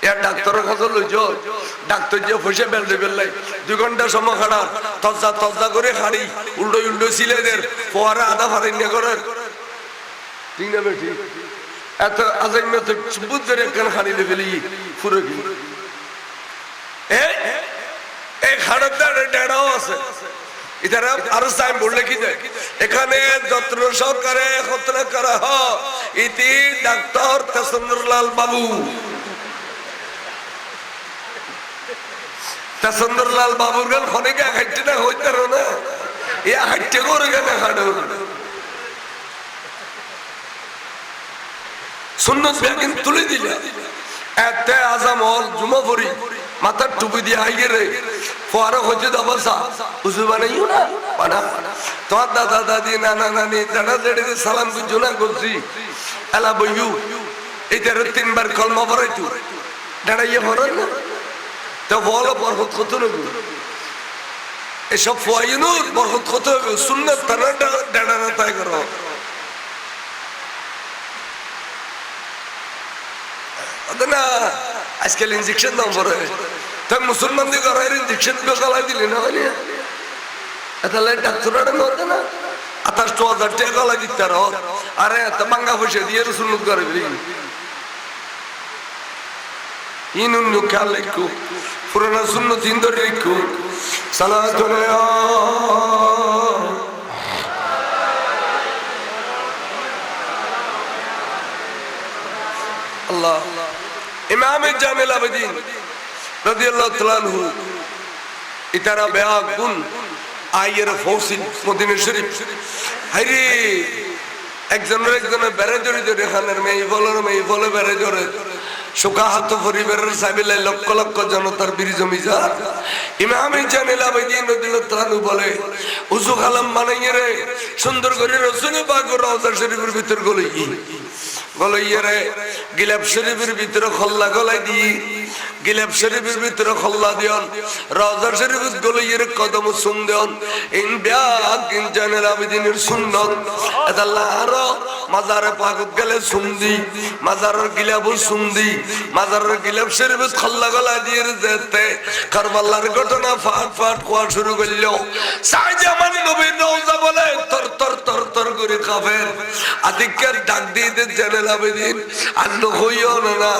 A: এ ডাক্তারের কাছে লইছ ডাক্তার যে পয়সা বেলতে বেললাই 2 ঘন্টা সময় খাড়া তজা করে খাড়ি উল্টো সিলেদের পরে আধা ফারিন করে ঠিক না বেটি এত আজাইমে তো চুবুত করে একখান খাড়ি ফেলি ফুরে কি এই খাড়ার ডেড়াও আছে ইধারা আরো সাইন বোর্ড লিখি দেয় এখানে যত্ন সহকারে খতনা করা হয় ইতি ডাক্তার তাসন্দুরলাল বাবু তাসন্দুরলাল বাবুর গান খনিকে হাইটে না হইতে না এ হাইটে করে গানে হাড়ো সুন্নত ব্যাগিন তুলে দিলা এতে আজাম হল জুমা পড়ি মাথার টুপি দিয়ে আইগে রে ফোয়ারা হচ্ছে দাবাসা উজু বানাইও না বানা তোমার দাদা দাদি নানা নানি দাদা দাদিকে সালাম করছো না করছি এলা বইয়ু এইটার 3 বার কলমা পড়াইতো দাঁড়াইয়ে পড়াই না তো বলো বরকত কত নেব এসব ফোয়াইনুর বরকত কত হবে সুন্নত তারা দাঁড়া না তাই করো না আজকাল ইনজেকশন দাম পরে তাই মুসলমান দিকে ইনজেকশন গলায় দিলি না মানে তাহলে ডাক্তাররা নতে না 28,000 টাকা গলায় দিতে আরে এত মাঙ্গা পয়সা দিয়ে সুন্নত করে দিলি ইনুন খেয়াল রাখো পুরানা সুন্নত ধরে রাখো সালাতু আল্লাহ ইমাম জামিল আবেদিন রাদিয়াল্লাহু তাআলা আনহু ইতারা বেআগুন আয়ের ফৌসিল মদিনা শরীফ হাইরে একজনের বেড়ে জড়িত খানের মেয়ে বলে বেড়ে জড়ে সুকাহাত পরিবারের সাবিলে লক্ষ লক্ষ জনতার বীর জমিদার ইমাম জামিল আবেদিন রাদিয়াল্লাহু তাআলা আনহু বলে উযু খালাম বানাইয়ে রে সুন্দর করে রাসূল পাক রওজা শরীফের ভিতর গলাইয়ে রে গিলাফ শরীফের ভিতরে খল্লা গলাই দি গিলাফ শরীফের ভিতরে খল্লা দিয়ন রওজা শরীফের গলাইয়ে কদম সুম দেন ইন বিয়াক ইন জামিল আবেদিনের সুন্নাত আল্লাহ আর মাজারে পাকত গেলে সুন্দি মাজারের গিলাফও সুন্দি মাজারের গিলাফ শরীফের খল্লা গলা দিয়ে যেতে কারবালার ঘটনা ফাট কোয়া শুরু করল শাহজামান নবীর রওজা বলে তর করে কাফের আদিকের ডাক দিয়ে জামিল আবেদিন আন্ন হইও না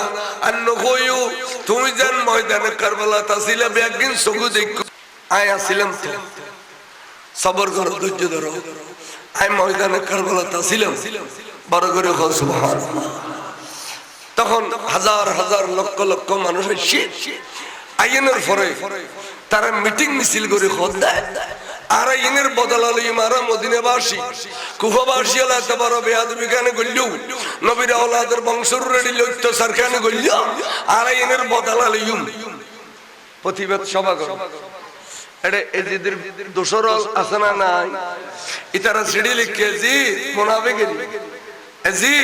A: আন্ন হইও তুমি জান ময়দানে কারবালা তাসিলা বেগিন সগু দেখো আয় আসিলাম তো সবর করো ধৈর্য ধরো আয় ময়দানে কারবালা তাসিলাম বড় করে হল সুবহানাল্লাহ তখন হাজার হাজার লক্ষ লক্ষ মানুষ এসে আইনের পরে তারা মিটিং মিছিল করে খোঁজ দেয় আর ইনের বদলালি মারা মদিনাবাসী কুফাবাসী হলো এত বড় বেয়াদবি কেন গল্লু নবীর আওলাদের বংশর রেডি লইতো সরকার গল্ল আর ইনের বদলালি প্রতিবাদ সভা করো এটা এদের দোসর আছে না নাই ইতারা সিঁড়ি লিখে জি মোনাফিক জি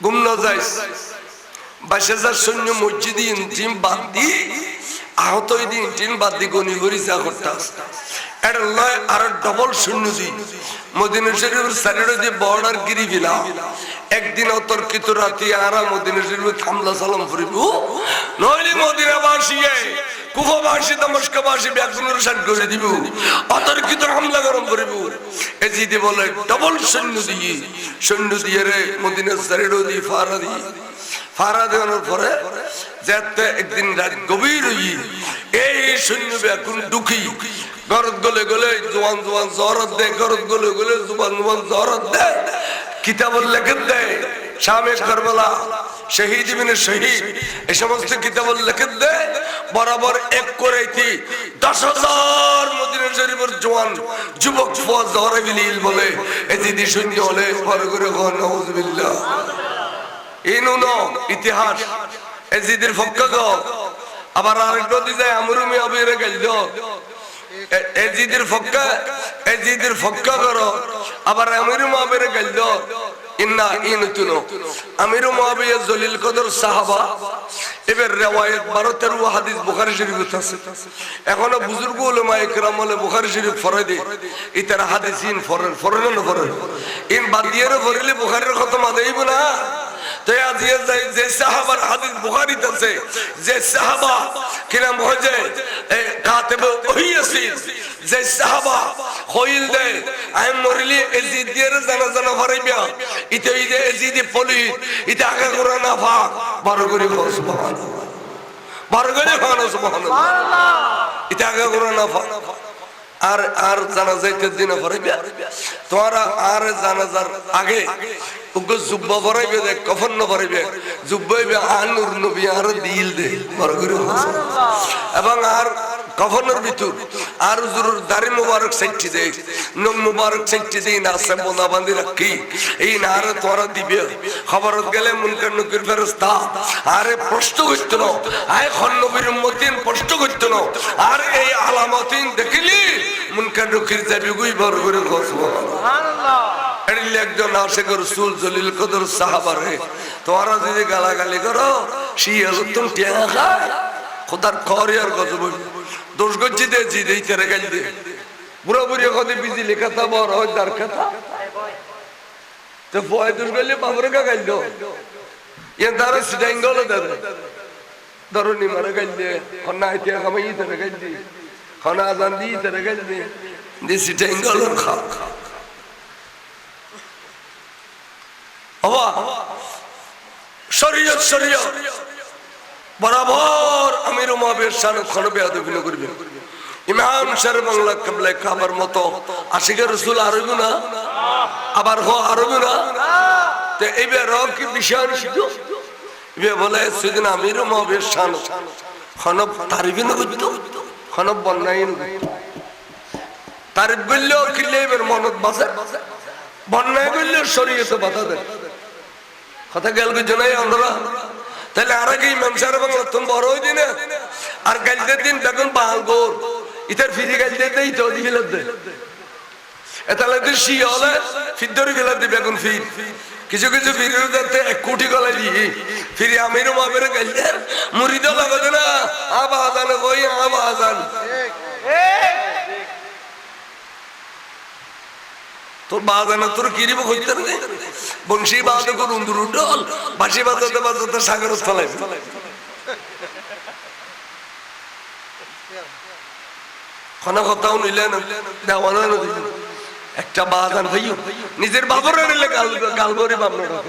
A: গুম না যাইস 22,000 সৈন্য মসজিদে ইনতিম বাদ দি আহত দিন টিন বাদ দি গনি করি যা করতাস এর লয় আর ডবল শূন্য দি মদিনা শরীফের সাইডে দি বর্ডার গিরি বিলা একদিন অতর্কিত রাতে আরা মদিনা শরীফে হামলা সালাম করিব নইলে মদিনাবাসী কুফাবাসী দমস্কবাসী ব্যাকগুলোর সাইড করে দিব অতর্কিত হামলা গরম করিব এজিদে বলে ডবল সৈন্য দিয়ে রে মদিনার সাইডে দি ফারা দেওয়ার পরে যেতে একদিন রাত গভীর হই এই সৈন্য এখন দুঃখী গরদ গলে গলে জোয়ান জোয়ান জহরত দেয় গরদ গলে গলে জোয়ান জোয়ান জহরত দেয় কিতাবুল লেখেন দেয় শামে কারবালা শহীদ ইবনে শহীদ এই সমস্ত কিতাবুল লেখেন দেয় বরাবর এক করেইতি 10,000 মদিনা শরীফের জওয়ান যুবক ফৌজ জহরাবিল বলে এজিদি সৈন্য হলে বড় করে কোন নাউজুবিল্লাহ ইনুনো ইতিহাস এজিদের ফক্কা গো আবার আরেকটা দিছে আমরুমি আবিরে গেল এজিদের ফক্কা করো আবার আমিরু মুআবিয়া গেল ইন্না ইনতুনো আমিরু মুআবিয়া জলিল কদর সাহাবা এবার riwayat 12-13 হাদিস বুখারী শরীফে আছে এখনো বুজুর্গ উলামা ইকরাম বলে বুখারী শরীফ ফরদে ইতার হাদিসিন ফরন ইন বাদিয়ের ফরিলে বুখারীর খতম আদাইব না তাই আজিয়ে যাই যে সাহাবার হাদিস বুখারীতে আছে যে সাহাবা কি নাম হযে কাতেব ওহী আছে যে সাহাবা কইল দে আই মরিলি এজিদের জানা ফরাইবা ইতে এজিদি পলি ইতে আগা কোরআন আফা বড় করে সুবহানাল্লাহ বড় করে সুবহানাল্লাহ ইতে আগা কোরআন আফা আর জানাজাতে দিন ফরাইবা তোরা আর জানাজার আগে ওকে জুব্বা ফরাইবে দে কফন না ফরাইবে জুব্বাইবে আনুর নবী আর দিল দে বড় করে সুবহানাল্লাহ এবং আর কফনের ভিতর আর হুজুরের দাড়ি মুবারক সাইটি দে নখ মুবারক সাইটি দে না সাবনা বাঁধি রাখি এই নারে তোরা দিবে খবরত গেলে মুনকার নকির ফেরেশতা আরে প্রশ্ন করত না আয় খন নবীর উম্মতিন প্রশ্ন করত না আর এই আলামতিন দেখিলি মুনকার নকির যাবি গই বড় করে সুবহানাল্লাহ এর একজন আশিক রাসূল জলিল কদর সাহাবারে তোরা যদি গালাগালি করো শিয়াল তুমি টিয়া খায় খোদার খরিয়ার গজব দোষ গজ্জি দে জি দেই তেরে গাল দে বুড়া বুড়ি কদে বিজি লেখা তা বড় হয় দার কথা তো বয় দোষ গলে বাবরে কা গাল দো এ দার সিডাঙ্গল দার দরনি মারে গাল দে খনা আইতে কামাই তেরে গাল দে খনা আজান দি তেরে গাল দে দি সিডাঙ্গল খা হওয়া শরীয়ত বরাবর আমির মুআবিয়ার শান কোন বেয়াদবি না করবে ইমাম শার বাংলা কিবলা কাবার মতো আশিকের রাসূল আরবি না আবার হ আরবি না তে এইবার কি বিষয় শুধু এবে বলে সেদিন আমির মুআবিয়ার শান কোন তারিফ না করতো কোন বন্যাই না তারিফ বললেও কিলে এবার মনত বাসে বন্যায় বললেও শরীয়তে বাধা দেয় কথা গেল কি জানাই আমরা তাহলে আর কি ইমাম সাহেব বাংলা তুমি বড় হই দিন আর গাইলদের দিন দেখুন বাঙ্গর ইতার ফিরি গাইলদের দেই তো দিল দে এতালে তো শি হলে ফিদরি গেল দিবে এখন ফির কিছু কিছু ফিরের দাতে 1 কোটি গলা দি ফিরি আমির মুআবিয়া গাইলদের মুরিদ লাগাতে না আবাজান কই আবাজান তোর বাজানা তোর কিরিব কইতে রে বংশী বাজে কোন উন্দুর ডল বাঁশি বাজাতে বাজাতে সাগর ফলাই কোন কথাও নিলেন দেওয়ানা নদী একটা বাজান ভাইও নিজের বাবরে নিলে গালবরি বামনা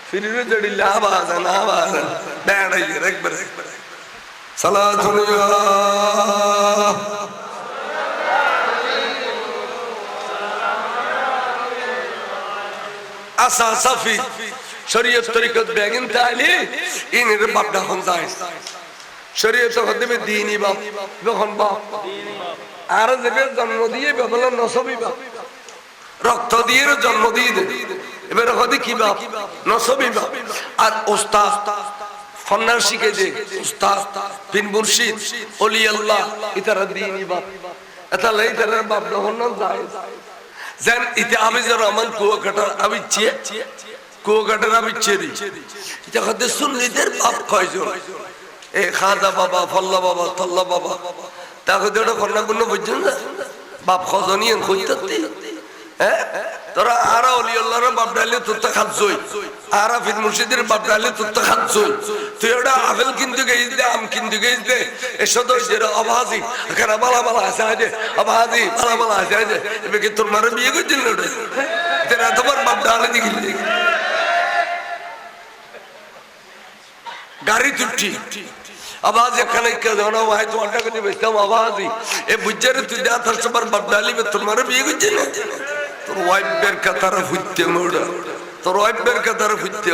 A: ফিরিরে জড়িলে আবাজান বেড়াই একবার সালাতুল্লাহ আসা সাফি শরীয়ত তরিকত বেগিন তাইলি ইনের বাপডা হন যায় শরীয়ত হদমে দ্বীনি বাপ যখন বাপ আর যেবে জন্ম দিয়ে বলে নসবি বাপ রক্ত দিয়ে জন্ম দিয়ে দে এবারে হদি কি বাপ নসবি বাপ আর উস্তাদ ফন্নার শিখে দে উস্তাদ বিন মুর্শিদ ওলি আল্লাহ ইতারা দ্বীনি বাপ এটা লাই তার বাপডা হন যায় যেন ইতে আবিজুর রহমান কুয়াকাটার আবিচ্ছে দি এটা হতে সুন্নিদের বাপ কয়জন এ খাজা বাবা ফল্লা বাবা তল্লা বাবা তাকে তো ওটা কন্যা গুণ বুঝছেন না বাপ খজনিয়ে খুঁজতে হ্যাঁ তোরা আরা অলি আল্লাহর বাপ ডালে তোর তা খাচ্ছই আরা ফির মুর্শিদের বাপ ডালে তোর তা খাচ্ছই তুই ওটা আপেল কিনতে গেছিস দে আম কিনতে গেছিস দে এসো তো যে অবাহাজি এখানে বালা বালা আসে আছে অবাহাজি বালা বালা আসে আছে এবার কি তোর মারে বিয়ে করছিল ওটা তেরা তোমার বাপ ডালে দিকে গাড়ি তুটি आवाज एखाने के दोनों वाई तो अंडा को नहीं बेचता हूँ आवाज ही ये बुझे रे तुझे आतर से पर बदलाली में तुम्हारे भी कुछ नहीं तो वाइफ बेर का तरफ हुत्ते मोड़ा तो वाइफ बेर का तरफ हुत्ते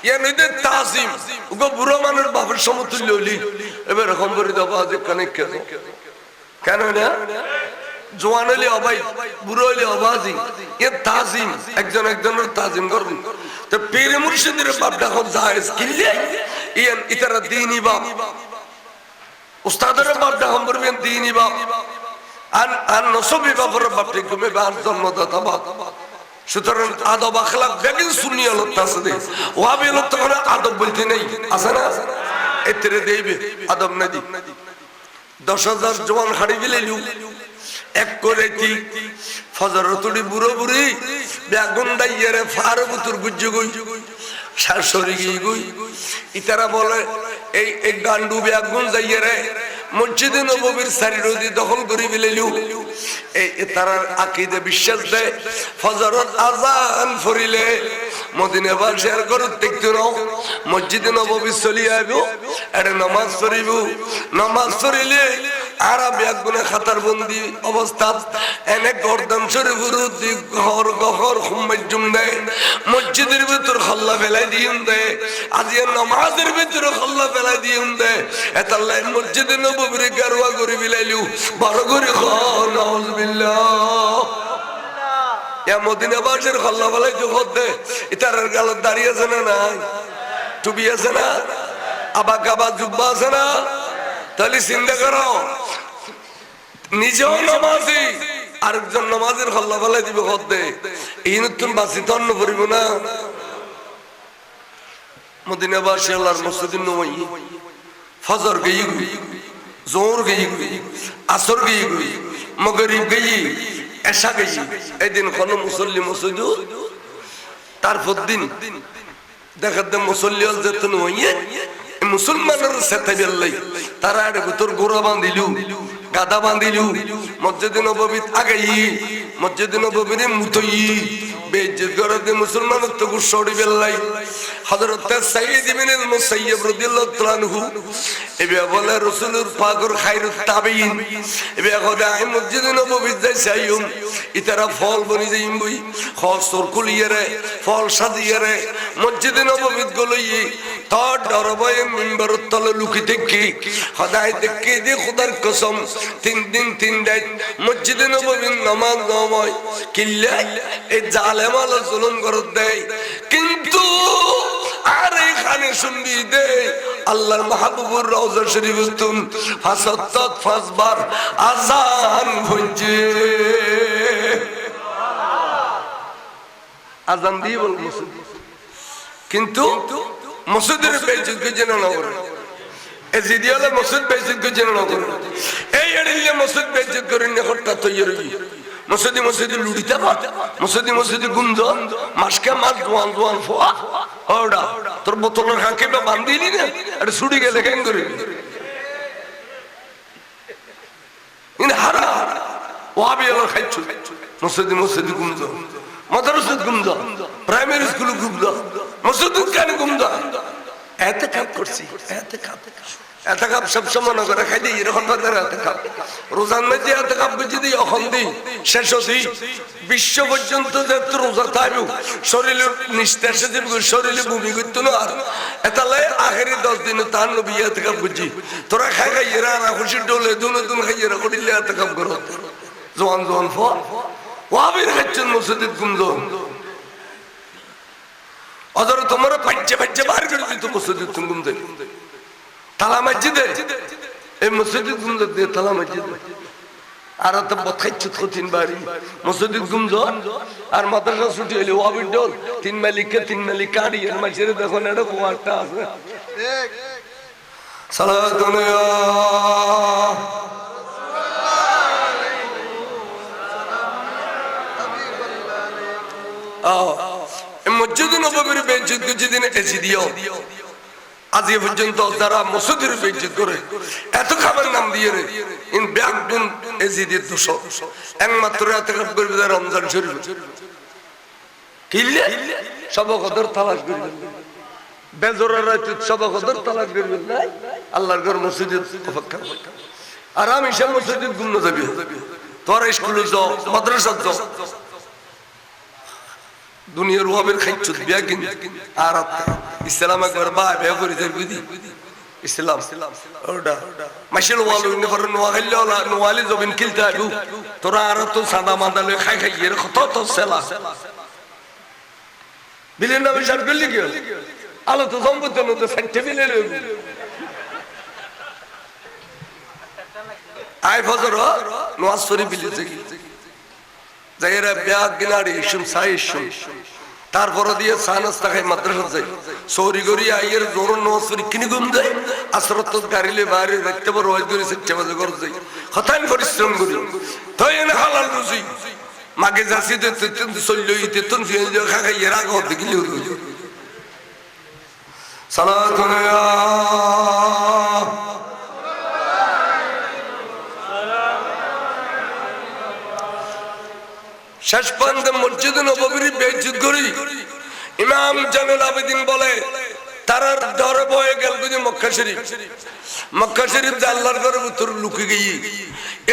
A: ये नहीं दे तासीम उनको बुरा मानर बापर समुद्र लोली ये बेर हम बड़ी आवाज एखाने के दो क्या ना जवान ले अबाई बुरा ले आवाज़ी ये ताज़ीम एक जन और ताज़ीम करूँ तो पीरे मुर्शिद रे बाप डाको जायज़ किल्ले ये इतना दीनी बाप उस्ताद रे बाप डाको हम बरबियन दीनी बाप आन नसबी बाप रे बाप टे तुम्हें बाहर जन्म दाता बाप सुतरन आदब अखलाक बेगिन सुन्नी अलग तासदे वहाँ भी लोग तो कौन आदब बोलते नहीं आसना इतने देवी आदब नदी 10,000 जवान खड़ी भी ले लूँ एक कोरेती फजरतुड़ी बुरो बुरी ब्यागुंडा ये रे फारूक तुर गुज्जु गुई शाशोरी की गुई इतना बोले एक गांडू ब्यागुंड जाइए रे मस्जिद नबवीर शरीरोदी दखल करी बिले लियो इतना अकीदे विश्वास दे फजरत आजान फरिले मदीना बार शेयर करो देखते रहो मस्जिद नबवी चली आबो एरे नमाज पढ़िले आरब यागुने खतर बंदी अवस्था एने गर्दन शरीफ रुदी घर गहर खुम्मे जुमदे मस्जिदेर ভিতর खल्ला ফেলাই দিউন দে আজি নামাজের ভিতর खल्ला ফেলাই দিউন দে এতাল্লাই মসজিদে নববীর গারওয়া করে বিলাইলু বড় করে খান নাউজুবিল্লাহ ইয়া মদিনা বাসের खल्ला ফেলাই তো হদে ইতার গাল দাঁড়িয়ে আছে না নাই টুপি আছে না আবা গাবা জুব্বা আছে না তাহলে চিন্তা করো নিজেও নামাজি আরেকজন নামাজের খল্লা ফেলাই দিবে হদে এই নতুন বাসি তো অন্য পড়িব না মদিনাবাসী আল্লাহর মসজিদে নবী ফজর গই জোহর গই আসর গই মাগরিব গই এশা গই এই দিন কোন মুসল্লি মসজিদ তারপর দিন দেখাতে মুসল্লি হল যেত নয় মুসলমানের সাথে বেল্লাই তারা এর ভিতর গোড়া বাঁধিলু গাদা বাঁধিলু মসজিদে নববীত আগাই মসজিদে নববীর মুতই বেইজ্জত করে মুসলমানের তো গুসড়ি বেল্লাই হযরত সাইয়্যিদ ইবনে মুসাইয়্যিব রাদিয়াল্লাহু তাআলা আনহু এবে বলে রাসূলুর পাকের খায়রুত তাবিঈন এবে খোদা এই মসজিদে নববীত যাই সাইয়ুম ইতারা ফল বনি যাইম বই খসর কুলিয়ারে ফল সাদিয়ারে মসজিদে নববীত গলই তার দরবারে মিম্বরত তলে লুকি দেখি খোদাই দেখি দে খোদার কসম 3 দিন 3 রাত মসজিদে নববীর নামাজ নয় কিল্লা এই জালেম আল জুলুম করে দেয় কিন্তু আর এখানে শুনবি দে আল্লাহর মাহবুবুর রওজা শরীফ তুম ফাসাত্তাত ফাসবার আযান হইছে আযান দিয়ে বল কিন্তু মসজিদের বেইজ্জত কে যেন না করে এজিদিয়ালে মসজিদ বেইজ্জত কে যেন না করে এই এড়িয়ে মসজিদ বেইজ্জত করে নে হট্টা তৈরি হই মসজিদে লুড়িতে পার মসজিদে গুঞ্জ মাসকে মাস জোয়ান ফোয়া ওটা তোর বোতলের খাঁকে বান্ধিলি না এটা ছুটি গেলে কেন করে হারা ওয়াবি এলো খাইছো মসজিদে গুঞ্জ মাদ্রাসা গুঞ্জ প্রাইমারি স্কুল গুঞ্জ মসজিদ কেন গুঞ্জ এতে কাপ করছি এতে কাপ সব সময় নগরে খাই দিই এরকম এতে কাপ রোজার মধ্যে এতে কাপ বুঝি দিই অখন দিই শেষ হচ্ছি বিশ্ব পর্যন্ত যত রোজা থাকবে শরীরের নিঃশ্বাসে যে শরীরে ভূমি করতো না আর এতালে আখেরি 10 দিন তার নবী এতে কাপ বুঝি তোরা খাই এরা না খুশি ডলে দুন খাই এরা করিলে এতে কাপ করো জোয়ান ফল ওয়াবির খাচ্ছেন মসজিদ গুঞ্জ অদর তোমার পাঁচে বার করে দিত মসজিদ তুমি গুমতে তালা মসজিদে এই মসজিদ গুমজ দিয়ে তালা মসজিদ আর তো বখাইছে তো 3 বাড়ি মসজিদ গুমজ আর মাদ্রাসা ছুটি হইলে ওয়াবির ডল 3 মালিককে 3 মালিক কাড়ি এর মাঝে দেখো না এটা কোয়ারটা আছে ঠিক সালাতুন মসজিদে নববীর বেইজ্জত যেদিন এসে দিও আজ এ পর্যন্ত যারা মসজিদের বেইজ্জত করে এত খাবার নাম দিয়ে রে ইন ব্যাকগুন এজিদের দোষ একমাত্র এত করবে রমজান শরীফ কিল্লে সব কদর তালাশ করবেন বেজোরা রাত সব কদর তালাশ করবেন নাই আল্লাহর ঘর মসজিদে অপেক্ষা আর আমি সব মসজিদে গুণ যাবি তোরা স্কুলে যাও মাদ্রাসা যাও দুনিয়ার ওয়াবের খাইছ বিয়া কিন আর ইসলাম একবার বা বিয়া করে যাই বুঝি ইসলাম ওটা মাইশেল ওয়াল ইন ফর নোয়াখাইলে ওলা নোয়ালি জবিন কিলতে আইবু তোরা আর তো সাদা মাদা লই খাই খাই এর কত তো সেলা বিলেন না বিশাল গলি কি আলো তো সম্পত্তি তো সেন্টে বিলে লই আই ফজর নোয়াজ শরীফ বিলে কি যাইরা ব্যাগ গিনাড়ি শুন সাই শুন তারপর দিয়ে সানাস্তা খাই মাদ্রাসা যাই সৌরি গরি আইয়ের জোর নসরি কিনি গুম দেয় আসরত গাড়িলে বাইরে দেখতে বড় ওয়াজ করে সেটা বাজে করে যাই হতান পরিশ্রম করি তো এনে হালাল রুজি মাগে যাসি তে তুন সল্লইতে তুন ফিয়ে খা খাই এর আগে দেখিলি সালাতুন শেষ পর্যন্ত মসজিদে নববীর বেইজ্জত করি ইমাম জানুল আবেদিন বলে তারা ডরে বয়ে গেল বুঝি মক্কা শরীফ যে আল্লাহর ঘরের ভিতর লুকে গিয়ে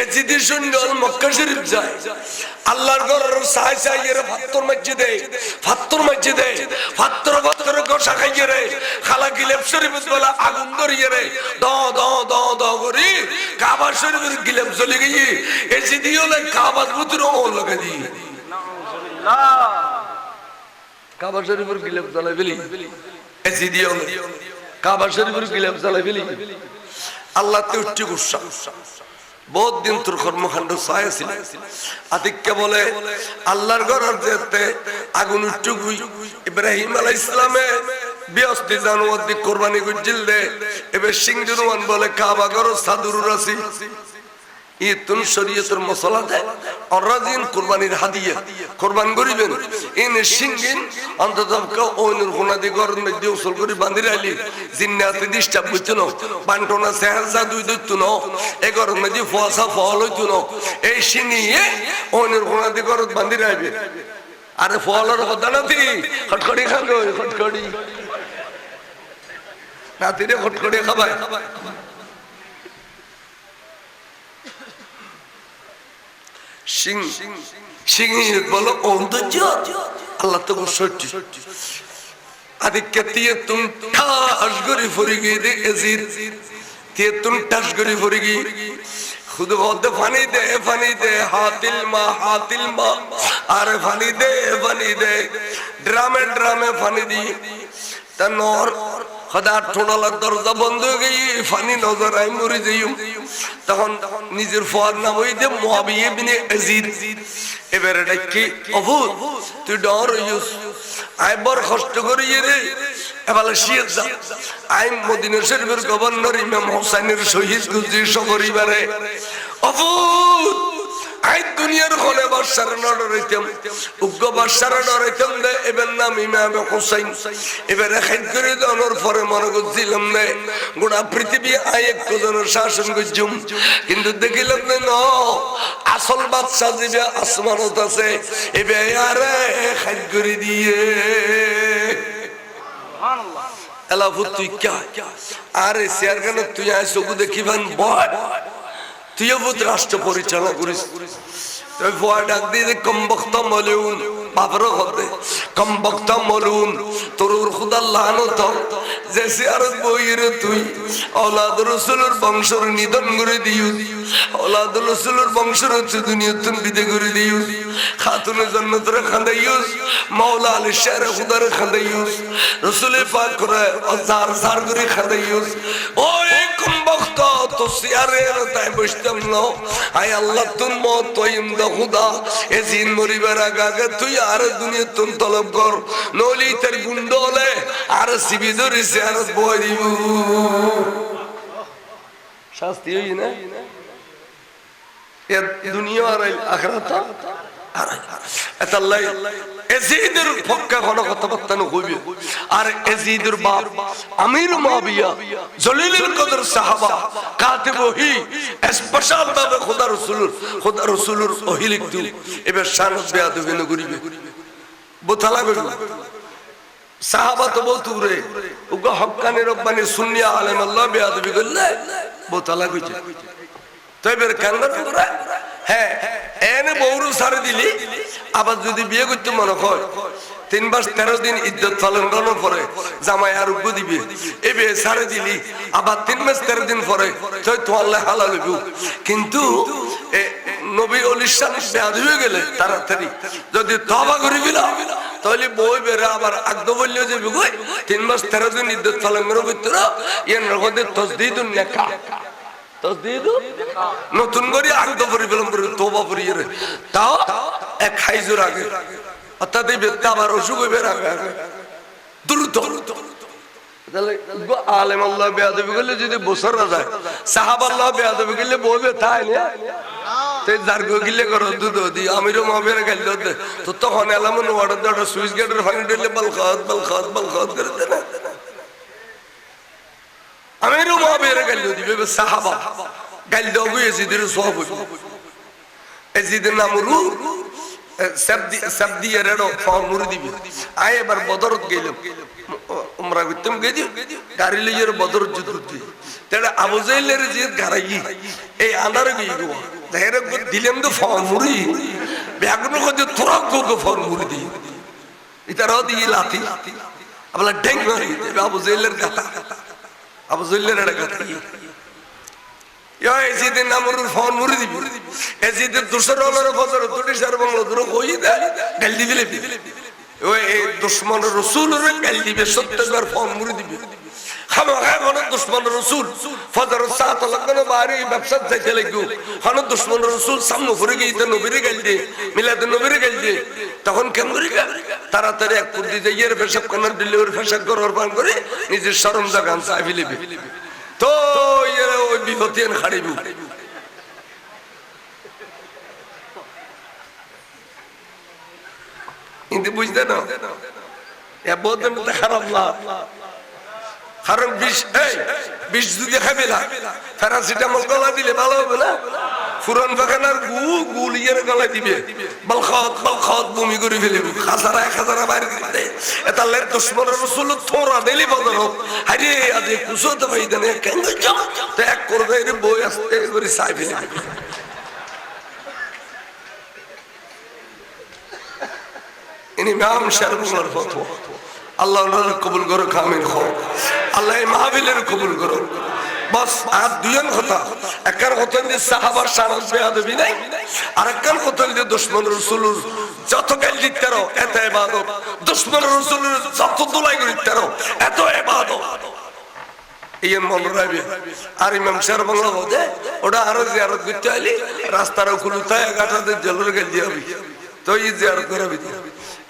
A: এজিদি সুন্দর মক্কা শরীফ যায় আল্লাহর ঘরের সাই সাই এর ফাত্তর মসজিদে ফাত্তর গোসা খাইয়ে রে খালা গিলেব শরীফ বলে আগুন ধরিয়ে রে দ করি কাবা শরীফের গিলেব চলে গিয়ে এজিদি হলে কাবার ভিতর ও লাগা দিয়ে কাবা শরীফের গিলেব জ্বালাই ফেলি এজিদি হলে কাবা শরীফের গিলেব জ্বালাই ফেলি আল্লাহ তে উচ্চ গুসা বহুত দিন তোর কর্মকাণ্ড ছায়া ছিল আদিককে বলে আল্লাহর ঘরের যেতে আগুন উঠুগুই ইব্রাহিম আলাইহিস সালামে বিয়স্তি জানুয়ার দি কুরবানি গুজিল দে এবার সিং জুরমান বলে কাবা ঘর সাদুর রাসি ইতুন শরীয়তের মসলা দেয় অরাজিন কুরবানির হাদিয়া কুরবান করিবেন ইন সিংগিন অন্তত ওইনুর গুনাদি গরম মধ্যে উসল করে বাঁধি রাইলি জিন্নাতে ডিস্টার্ব হইতো না বান্টনা সেহাজা দুই দইতো না এই গরম মধ্যে ফসা ফল হইতো না এই সিনিয়ে ওইনুর গুনাদি গরম বাঁধি রাইবে আরে ফলের কথা নাতি খটখড়ি খাবে খটখড়ি নাতিরে খটখড়ি খাবায় সিং বলো ঔন্দর্য আল্লাহ তো সত্যি আদিকে দিয়ে তুমি ঠাস করে ফরি গিয়ে দে এজির দিয়ে তুমি ঠাস করে ফরি গিয়ে খুদ বলতে ফানি দে হাতিল মা আরে ফানি দে ড্রামে ফানি দি তা নর খোদা ঠোঁটালার দরজা বন্ধ হয়ে গিয়ে ফানি নজর আই মরে যাই তখন নিজের ফোয়ার নাম হইতে মুআবিয়া ইবনে ইয়াজিদ এবারে এটা কি অভূত তুই ডর হইস আই বড় কষ্ট করি রে এবারে শিয়া যা আই মদিনা শরীফের গভর্নর ইমাম হোসেনের শহীদ গুজি সপরিবারে অভূত আই দুনিয়ার কোনে বাদশার নড়াইতাম উগ্র বাদশার নড়াইতাম দে এবার নাম ইমাম হোসেন এবারে খাইদ করে দেওয়ার পরে মনে করছিলাম নে গোটা পৃথিবী আই এক জনের শাসন করছুম কিন্তু দেখিলাম না আসল বাদশা যে আসমানত আছে এবার আরে খাইদ করে দিয়ে সুবহানাল্লাহ এলাফু তুই কে আরে শেয়ার কেন তুই আয় চকু দেখিবান বয় তুইও বহুত রাষ্ট্র পরিচালনা করিস তুই ভয় ডাক দিয়ে কমবক্তা মলুন বাপরও হতে কমবক্তা মলুন তোর খুদা লানত যে সিয়ারত বইরে তুই औलाद রাসূলের বংশের নিধন করে দিও औलाद রাসূলের বংশের দুনিয়া তুন বিদে করে দিও খাতুনে জান্নাতের খান্দাইউস মাওলা আলী শের খুদার খান্দাইউস রাসূল পাক করে আজার জার করে খান্দাইউস ওই কমবক্তা তো সিয়ারের তাই বসতাম না আয় আল্লাহ তুম মত তৈম দা খুদা এ জিন মরিবার আগে তুই আর দুনিয়া তুন তলব কর নলি তার গুন্ডলে আর সিবি ধরে সিয়ারত বই দিব শাস্তি হই না দুনিয়া আর আখিরাত আর আল্লাহ এজিদের পক্ষে কোনো কথাবার্তা নকইবে আর এজিদের বাপ আমির মুআবিয়া জলিলুল কদর সাহাবা কাতিব ওহী স্পেশাল ভাবে খোদা রাসূলুর ওহী লিখতু এবার শানত বেয়াদবি নগরিবে বোতলা গরিব সাহাবা তো বহুত উরে উগা হক্কানি রব্বানি সুন্নি আলেম আল্লাহ বেয়াদবি করলে বোতলা গইছে তো এবার কেন করে হ্যাঁ এনে বউরু সারে দিলি আবার যদি বিয়ে করতে মনে হয় 3 মাস 13 দিন ইদ্যত পালন করার পরে জামাই আর উগ্র দিবে এবে সারে দিলি আবার 3 মাস 13 দিন পরে তো আল্লাহ হালাল হইব কিন্তু নবী ওলির সাথে বেয়াদ হয়ে গেলে তাড়াতাড়ি যদি তওবা করিবি না তাহলে বই বেরে আবার আগদ বললেও যাবি কই 3 মাস 13 দিন ইদ্যত পালন করার ভিতর এর রগদের তাসদীদুন নিকাহ নতুন করে আগদ পরিবলম করে তওবা করিয়ে তাও এক হাইজুর আগে অর্থাৎ এই ব্যক্তি আবার অসুখ হইবে আগে দ্রুত তাহলে আলেম আল্লাহ বেয়াদবি করলে যদি বছর না যায় সাহাবা আল্লাহ বেয়াদবি করলে বলবে তাই না তাই যার গিলে করো দুধ দি আমিরও মামের গেল তো তখন এলাম ওয়াটার সুইচ গেটের পানি ঢেলে বলখাত করে দেনা আমিরও মামের গেল দিবে সাহাবা গেল দগু এজিদের সব এজিদের নাম রু সাবদি এরো ফর্মুরি দিবে আয় এবার বদরত গেলাম উমরা করতাম গেদি গাড়ি লইয়ের বদরত যুদ্ধ দিয়ে তাহলে আবু জাহেলের যে গাড়াই এই আন্দার গিয়ে গো দেহের দিলেন তো ফর্মুরি ব্যাগুন কত তোরা গো ফর্মুরি দিয়ে এটারও দিয়ে লাথি আপনার ডেং মারি দেবে আবু জাহেলের গাতা আবু জাহেলের একটা গাতা এজিদের নামর ফোন মুড়ি দিবি এজিদের দুসর হলার ফজর দুটি সার বাংলা দূর কই দে গাল দিবি ওই দুশমন রাসূলের গাল দিবে 70 বার ফোন মুড়ি দিবি খামাখা কোন দুশমন রাসূল ফজর সাত লাগনো বাড়ি ব্যবসা যাইতে লাগো কোন দুশমন রাসূল সামনে ঘুরে গিয়ে নবীর গাল দে মিলাদ নবীর গাল দে তখন কেন করি তাড়াতাড়ি এক কুর্দি যাইয়ের পেশাব করার ডেলিভারি পেশাব করার পান করে নিজের শরম জাগান চাইবি লিবি তো এরা ওই বিপত্তি খাড়িব কিন্তু বুঝতে না বহুত খারাপ না কারণ বিষ যদি খাবে না প্যারাসিটামল গলা দিলে ভালো হবে না ফুরন বাগানার গুল ইয়ের গলা দিবে বলখাত বমি করে ফেলবে হাজারা 1000 বাইরে দিতে এটা লেট দুশমন রাসূল থোরা দিলি বদর আরে আজ কুসত ভাই দেনে কেন যা তো এক করবে রে বই আসতে করে সাই ফেলে ইনি নাম শরফুল ফতোয়া আল্লাহ কবুল করো কামিল হও আল্লাহ মাহফিলের কবুল করো বাস আর দুইজন কথা একখান কথা যে সাহাবার শানত বেয়াদবি নাই আর একখান কথা যে দুশমন রাসূলের যত গাল দিতেরো এত ইবাদত দুশমন রাসূলের যত দোলাই করিতেরো এত ইবাদত এই মন রাখবে আর ইমাম সাহেব বাংলা বলে ওটা আরো জিয়ারত করতে আইলি রাস্তার খুলুতায় গাটাতে জলের গাল দিবি তো এই জিয়ারত করবি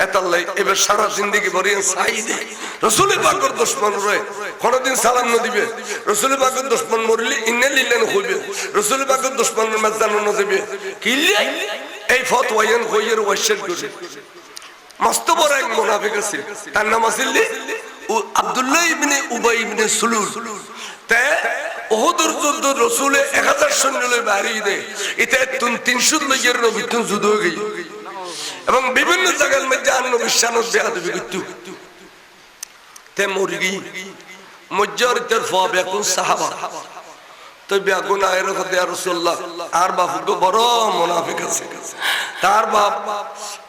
A: এতাল্লাই এবার সারা জিন্দেগি ভরিয়ে চাই দে রাসূল পাকের দুশমন রয়ে কোনদিন সালাম না দিবে রাসূল পাকের দুশমন মরলে ইন্না লিল্লাহি কইবে রাসূল পাকের দুশমনের মাঝখানে না যাবে কিলে এই ফতওয়ায়ন কইয়ের ওয়াশর করে মস্ত বড় এক মুনাফিক আছে তার নাম আছিল আব্দুল্লাহ ইবনে উবাই ইবনে সুলুল তে ওহদের যুদ্ধ রাসূল 1000 সৈন্য লয়ে বাড়ি দে এটা 300 লোকের নবী তুন যুদ্ধ হয়ে গই এবং বিভিন্ন জায়গার মধ্যে আন্ন বিশ্বাস বেয়াদবি করত তে মুরগি মুজারিতের ফাবে কোন সাহাবা তো বেগুন আয়ের কথা ইয়া রাসূলুল্লাহ আর বাপ তো বড় মুনাফিক আছে তার বাপ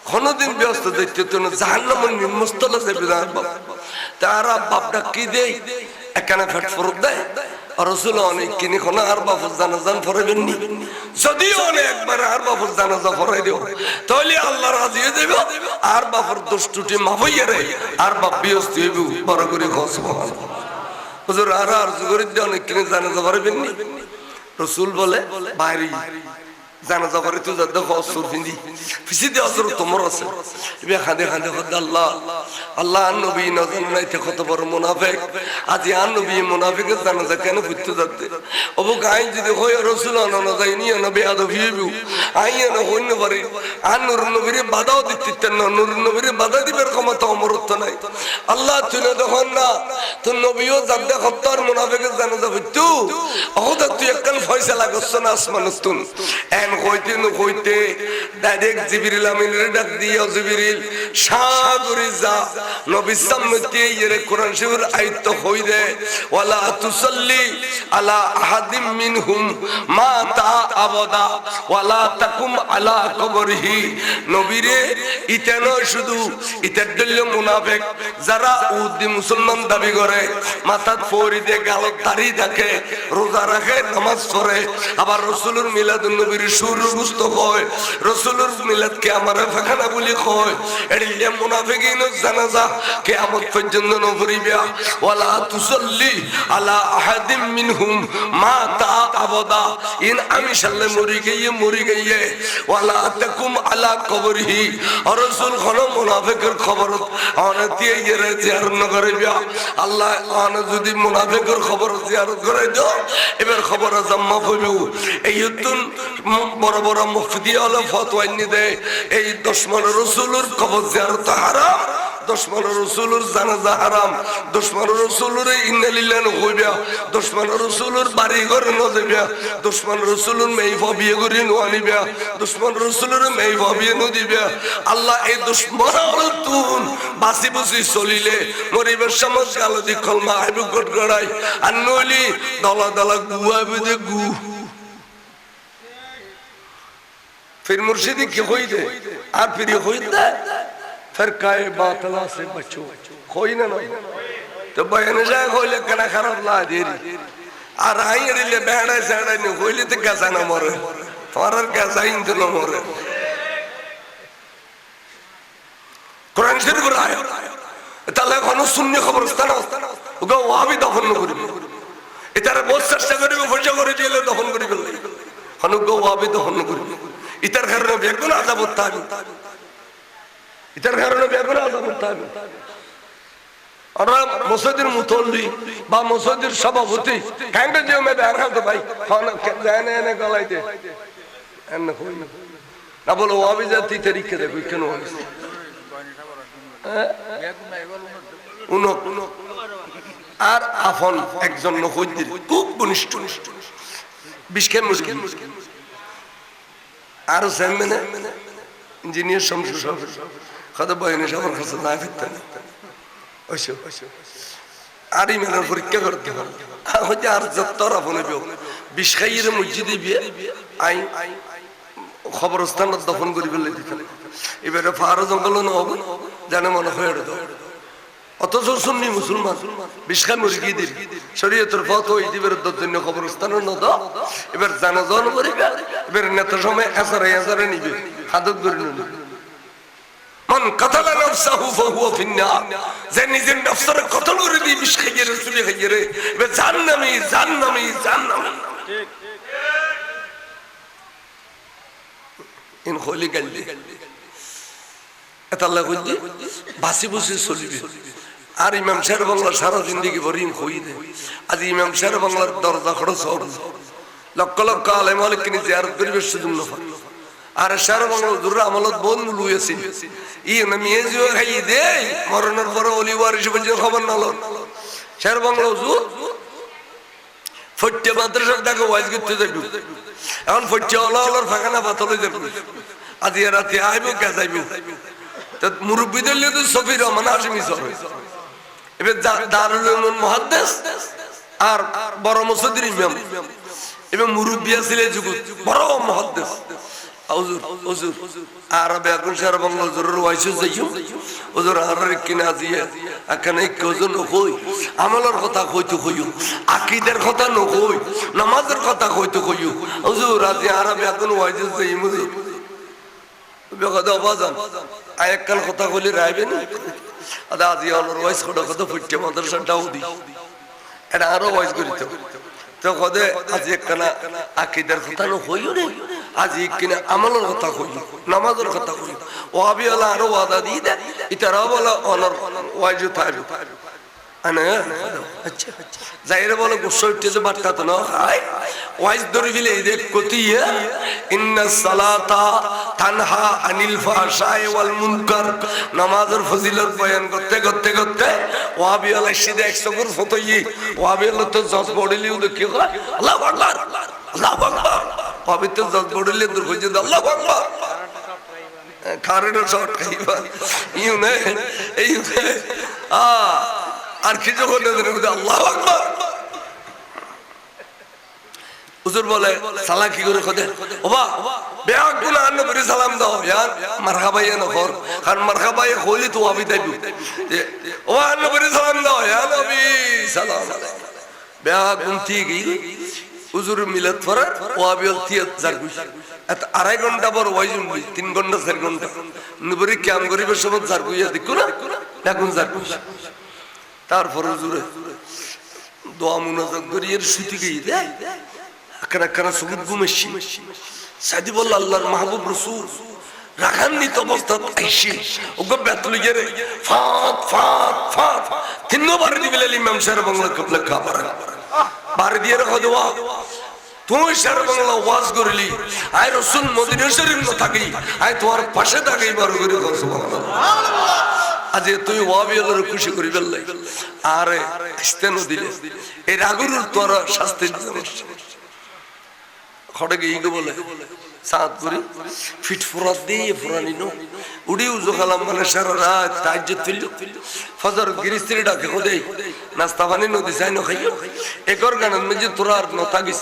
A: কোনদিন ব্যস্ত দেখতে না জাহান্নামের নিম্নস্থলে যাবে তার বাপ তার বাপটা কি দেই একখানা ফেট ফরক দেয় রাসূল অনেক কিনি কোন আর বাপ জানাজান ফরাবেন নি যদিও একবার আর বাপ জানাজা ফরাই দিও তাহলে আল্লাহ রাজি হয়ে যাবে আর বাপের দোষ ত্রুটি মাফ হইয়া রে আর বাপ বিয়স্ত হইব বড় করে সুবহানাল্লাহ হুজুর আর জুগরিত অনেক কিনি জানাজা ফরাবেন নি রাসূল বলে বাইরে জানাজা করে তো যাতে হসুর ফিন্দি ফিসি দিয়ে হসুর তোমার আছে এবার খাঁদে খাঁদে খাঁদে আল্লাহ আল্লাহ আর নবী নজন নাইতে কত বড় মুনাফেক আজি আর নবী মুনাফেকের জানাজা কেন ফুটতে যাচ্ছে অবু গাই যদি হয় রসুল আনা যায়নি নবী আদব হিয়েবু আই না হইন পারি আর নুর নবীরে বাধাও দিতে না নুর নবীরে বাধা দিবার ক্ষমতা অমরত্ব নাই আল্লাহ তুলে দেখুন না তোর নবীও যাতে হত্যার মুনাফেকের জানাজা ফুটতু অহদা তুই একখান ফয়সালা করছো না আসমান তুন এন কইতে নু কইতে ডাইরেক্ট জিবরিল আমিনের ডাক দিও জিবরিল সাগরে যা নবী সামনে ইয়ে কোরআন শরীফের আয়াত কই দে ওয়ালা তুসাল্লি আলা আহাদিম মিনহুম মাতা আবাদা ওয়ালা তাকুম আলা কবরিহি নবীরে ইতেন শুধু ইতার দল মুনাফিক যারা উদ্দি মুসলমান দাবি করে মাথাত পরি দিয়ে গালত দাড়ি থাকে রোজা রাখে নামাজ পড়ে আবার রাসূলুর মিলাদুন নবীর সুর বুঝত কয় রাসূলুর মিলাদ কে আমার ফাখানা বলি কয় এড়িলে মুনাফিকিন জানাজা কিয়ামত পর্যন্ত নবরিবা ওয়ালা তুসাল্লি আলা আহাদিম মিনহুম মাতা আবাদা ইন আমি সাল্লে মরি গইয়ে ওয়ালা তাকুম আলা কবরিহি আর রাসূল কোন মুনাফিকের খবর অনতিয়ে গেরে জিয়ারত নগরিবা আল্লাহ আন যদি মুনাফিকের খবর জিয়ারত করে দাও এবার খবর জমা হইব এই তুন বড় বড় মুফতি হলো ফতোয়া নি দেয় এই দুশমন রাসূলের কবর জিয়ারত হারাম দুশমন রাসূলের জানাজা হারাম দুশমন রাসূলের ইন্না লিল্লাহি হইবা দুশমন রাসূলের বাড়ি ঘর ন যাইবা দুশমন রাসূলের মেয়ে বিয়ে করে ন আনিবা দুশমন রাসূলের মেয়ে বিয়ে ন দিবা আল্লাহ এই দুশমন তুন বাসি বুসি চলিলে মরিবার সময় গাল দি কলমা আইব গড়গড়াই আর নইলি দলা দলা গুয়াবে যে গু फिर मुर्शिदी की खोई दे और फिर ये खोई दे फिर काए बातला से बचो खोई ना तो बयान जाए खोई ले कना खराब ला देरी और आई ले बैठा सैड़ा नहीं खोई ले तो कैसा ना मोरे फौरन कैसा इन दोनों मोरे कुरान शरीफ आया ताले खानो सुन्नी खबरस्तान उगा वहाँ भी दफन न करी इतारे बहुत चर्चा करी वो फर्जा करी जेले दफन करी गले खानो उगा वहाँ भी दफन न करी इतर घर में बेगुन आज़ाब होता है इतर घर में बेगुन आज़ाब होता है और मुसद्दिर मुतल्ली बा मुसद्दिर सभापति कहते जो मैं बैठा तो भाई खाना जाने ने गलाई दे एन कोई ना बोलो वो भी जाती तरीके दे कोई क्यों उनो आर आफन एक जन नखोदिर खूब बनिष्ठ बिस्के मुश्किल आरो सेमने इंजीनियर शमशु खादा बयने शावर खासा ना फिरता ओशो आरी मेरा परीक्षा करते हो हो जा आर जत्तरा बने बियो बिस्खाइर मस्जिदे बिये आई खबरस्तान दफन करी फेले दिते এবারে ফারো জঙ্গল না হবে জানে মনে হয় এটা অথচ সুন্নি মুসলমান বিশখান মুরগি দিল শরীয়তের ফতোয়া এই দিবের জন্য খবরস্থান না দাও এবার জানাজান করিবে এবার নেতা সময় এসারে নিবে হাদত করে নিবে মান কাতালা নফসাহু ফাহুয়া ফিন্নার যে নিজের নফসের কতল করে দি বিশ খাইয়ে রসুলি খাইয়ে রে এবার জাহান্নামী ঠিক ইন খলি গালি এটা আল্লাহ কইজি বাসি বসে চলিবে আর ইমাম শের বাংলার সারা জিন্দেগি ভরিম কই দে আজ ইমাম শের বাংলার দরজা খড় সব লক্ষ লক্ষ আলেম মালিককে জিয়ারত করিবে সুযোগ না আর শের বাংলার হুজুর আমলত বন লুইছে ই না মিয়েজিও খাই দে মরণের পর ওলি ওয়ারিস বলে খবর না লন শের বাংলা হুজুর ফট্টে মাদ্রাসার ডাকে ওয়াজ করতে যাইব এখন ফট্টে ওলার ফাঁকানা পাতলে যাবে আজ রাতে আইব কে যাইব তো মুরব্বিদের লিয়ে তো সফি রহমান হাশিমি সর এবার দারুল উলুম মুহাদ্দিস আর বড় মুসদ্দির ইমাম এবং মুরব্বি ছিল জগৎ বড় মুহাদ্দিস হুজুর আরবে এখন সারা বাংলা হুজুরের ওয়াইস যাইও হুজুর আরর কিনা দিয়ে এখানে কজন কই আমলের কথা কইতো কইও আকীদার কথা ন কই নামাজের কথা কইতো কইও হুজুর আজ আরবে এখন ওয়াইস যাই মুজি বেগদা বাজান আয়াকাল কথা কইলে রাইবে না আদা আজি অলর ওয়াইস কথা ফুটে মাদ্রাসা দাউদি এটা আরো ওয়াইস করিতো তো কদে আজ একখানা আকীদার কথা ন কইও রে
B: আজি কিনা আমলের কথা কই নামাজের কথা কই ওয়াবি আলা আরো ওয়াদা দি দে ইতারা বলা অনর ওয়াজু থাকু আনা আচ্ছা যাইরে বলে গোসল উঠতে বাট্টা তো না হাই ওয়াজ ধরে দিলে এই কতিয়া ইন্নাস সালাতা তানহা আনিল ফাহশাই ওয়াল মুনকার নামাজের ফজিলত বয়ান করতে করতে করতে ওয়াবি আলা সিদা 100 করে ফতোই ওয়াবি আলা তো জজ পড়িলিও তো কি হয় আল্লাহু আকবার আল্লাহু আকবার পবিত্র জজ পড়িলে দূর হয়ে যায় আল্লাহু আকবার কারণ শর্ট খাইবা ইউ নে এই আর কি যখন আল্লাহু আকবার হুজুর বলে সালাম কি করে খোদে ওবা বেয়াক গুনা নবী সালাম দাও ইয়ার মারহাবা ইয়া নকর কারণ মারহাবা ইয়া কইলি তো আবি দাইবু ওবা নবী সালাম দাও ইয়া নবী সালাম আলাইকুম বেয়াক গুনতি গই হুজুর মিলাদ পড়া ওয়াবি অলতিয়াত জারগুই এত আড়াই ঘন্টা পর ওয়াইজুন 3 ঘন্টা 4 ঘন্টা নবী কাম করিবে সব জারগুইয়া দেখো না এখন জারগুই তারপর হুজুরে দোয়া মুনাজাত করি এর সুতি গই দে কানা কানা সুবুত ঘুমেছি সাদি বল আল্লাহর মাহবুব রাসূল রাখাননি তো অবস্থা আইছি ওগো বেতলি গেরে ফাত ফাত ফাত তিনবার দিবেল ইমাম সাহেব বাংলা কবলা খাবার বার দিয়ে রাখো দোয়া তুই সার বাংলা ওয়াজ করলি আয় রাসূল মদিনা শরীফ না থাকি আয় তোমার পাশে থাকি বার করে সুবহানাল্লাহ আজ তুই ওয়াবি আল্লাহর খুশি করি বললাই আরে আসতেন দিলে এই রাগুরুর তোর শাস্তি খড়গে ইগো বলে সাত করে ফিট ফুরাত দিয়ে ফুরানি নো উড়ি উজো কালাম মানে সারা রাত তাজ্জুদ তুলল ফজর গিরিস্ত্রি ডাকে খোদে নাস্তা পানি নদী চাই না খাইও একর গানের মধ্যে তোরা আর নতা গিস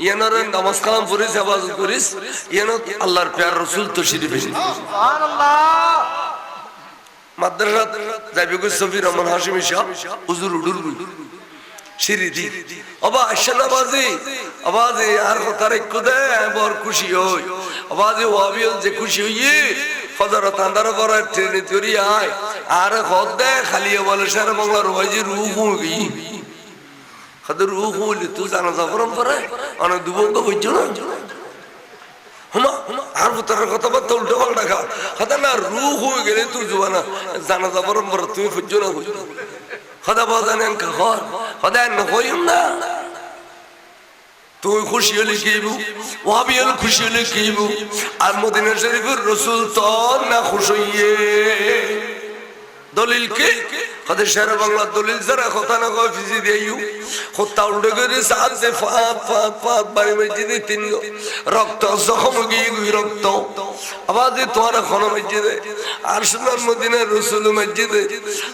B: ইয়ানোর নামাজ কালাম পড়িস আওয়াজ করিস ইয়ানো আল্লাহর প্যার রাসূল তো শরীফ সুবহানাল্লাহ মাদ্রাসা যাইবে কই সফির রহমান হাশিমি সাহেব হুজুর উড়ুর সিঁড়ি দি অবা আসেন আবাজে আর কথার একটু দে বড় খুশি হই আবাজে ওয়াবিল যে খুশি হইয়ে ফজর তান্দার পরে ট্রেনে চড়ি আয় আর খদ দে খালি বলে সার বাংলার ওয়াজি রুহ হই খাদের রুহ হইলে তুই জানাজা পরম্পরা অনেক দুবঙ্গ বুঝছো না হুমা আর ভুতার কথা বার্তা উল্টো পাল্টা খা খাতা না রুহ হয়ে গেলে তুই জুবানা জানাজা পরম্পরা তুমি বুঝছো না বুঝছো খদা বাজানেন কাহর খদা নহইম না তুই খুশি হলে কিবু ওয়াবি হলে খুশি হলে কিবু আর মদিনা শরীফের রাসূল তো না খুশি হইয়ে দলিল কি খদা শেরে বাংলা দলিল যারা কথা না কয় ফিজি দেইউ খোতা উল্টে করে সাত সে ফাত ফাত ফাত বাড়ি মসজিদে তিন রক্ত জখম গিয়ে রক্ত আবাজে তোরা খন মসজিদে আর সুনান মদিনার রাসূল মসজিদে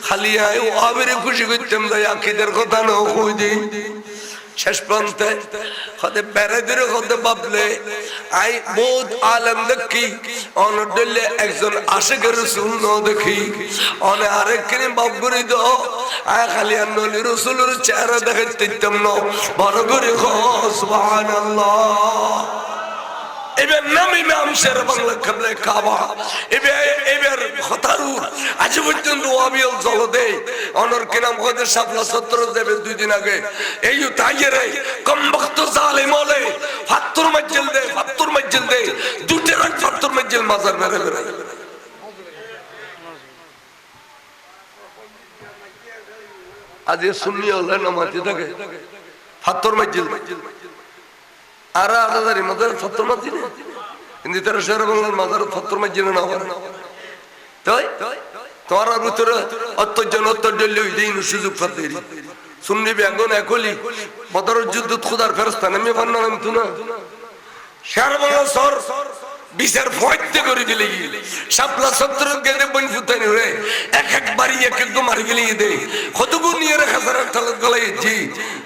B: খালি আয় ওয়াবিরে খুশি করতাম যাই আকীদার কথা না কই দেই শেষ প্রান্তে খদে বেড়ে দিরে খদে বাবলে আই বহুত আলেম দেখি অনডলে একজন আশিকের রাসূল ন দেখি অনে আরেকখিনি বাপ করে দাও আয় খালি নলি রাসূলের চেহারা দেখাইতাম না বড় করে সুবহানাল্লাহ এবার নাম ইমাম শের বাংলা কবলা কাবা এবার খতারুর আজ পর্যন্ত ওয়াবিল জল দে অনর কিনাম খদে সাফলা 70 দেবে 2 দিন আগে এই তাইরে কম বক্ত জালিম হলে ফাত্তর মজল দে দুটে রাত ফাত্তর মজল মাজার মেরে মেরে আজ সুন্নি হলে নামাজি থাকে ফাত্তর মজল আর আদারি মাজার ফাত্তর মজল কিন্তু তারা শের বাংলার মাজার ফাত্তর মজল না হয় তাই তোর ভিতরে অত্যজন দিন সুযোগ ফাতেরি সুন্নি বেগুন একলি বদরের যুদ্ধ খোদার ফেরেশতা নামে বান্না নাম তুনা শের বাংলা সর বিচার ফয়তে করে দিলে সাপলা 70 গেদে বন ফুতানি রে এক বাড়ি এক মারি গেলি দে কতগুলো নিয়ে হাজার টাকা গলাইছি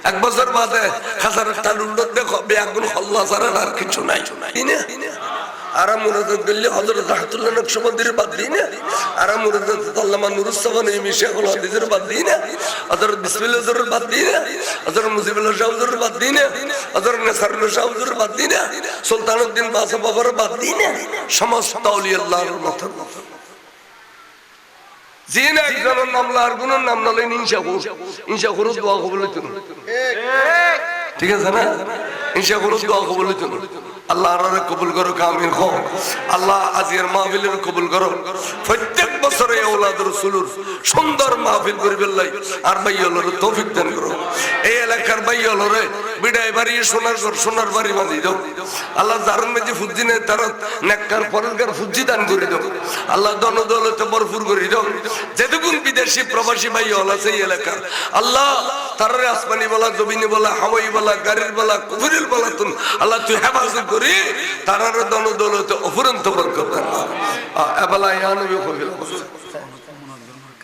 B: এক বছর বাদে হাজার টাকা লুন্ডত দেখো বেগুন আল্লাহ ছাড়া আর কিছু নাই আরাম মুরাদাত গল্লি হযরত রাহমাতুল্লাহ নকশবন্দির বাদ দিনা আরাম মুরাদাত আল্লামা নুরুসসামান মিশাইখুল হাদিসের বাদ দিনা হযরত বিসমিল্লাহর বাদ দিনা হযরত মুজিবুল্লাহ শাহজুর বাদ দিনা হযরত নাসরুল্লাহ শাহজুর বাদ দিনা সুলতানুদ্দিন বাদশাহ বাবার বাদ দিনা সমস্ত আউলিয়া আল্লাহর মত জিনা একজনের নাম লার গুণের নাম নালে ইনশা করু দোয়া কবুল হইতো ঠিক আছে না ইনশা করু দোয়া কবুল হইতো আল্লাহ আরে কবুল করো কামিল হও আল্লাহ আজিয়ার মাহফিলের কবুল করো প্রত্যেক বছরে আওলাদ রাসূলুর সুন্দর মাহফিল করিবেন লাই আর ভাইয়লর তৌফিক দান করো এই এলাকার ভাইয়লরে বিদায় বাড়ি সোনার বাড়ি বাঁধি দাও আল্লাহ জারুন মেজি ফুজিনে তার নেককার পরকার ফুজি দান করে দাও আল্লাহ দন দৌলতে ভরপুর করে দাও যেটুকুন বিদেশি প্রবাসী ভাইয়ল আছে এই এলাকার আল্লাহ তারে আসমানি বলা জমিনি বলা হাওয়াই বলা গাড়ির বলা কুফুরির বলা তুন আল্লাহ তুই হেফাজত করি তারার দন দৌলতে অফুরন্ত বরকত দান এবলা ইয়া নবী কবিল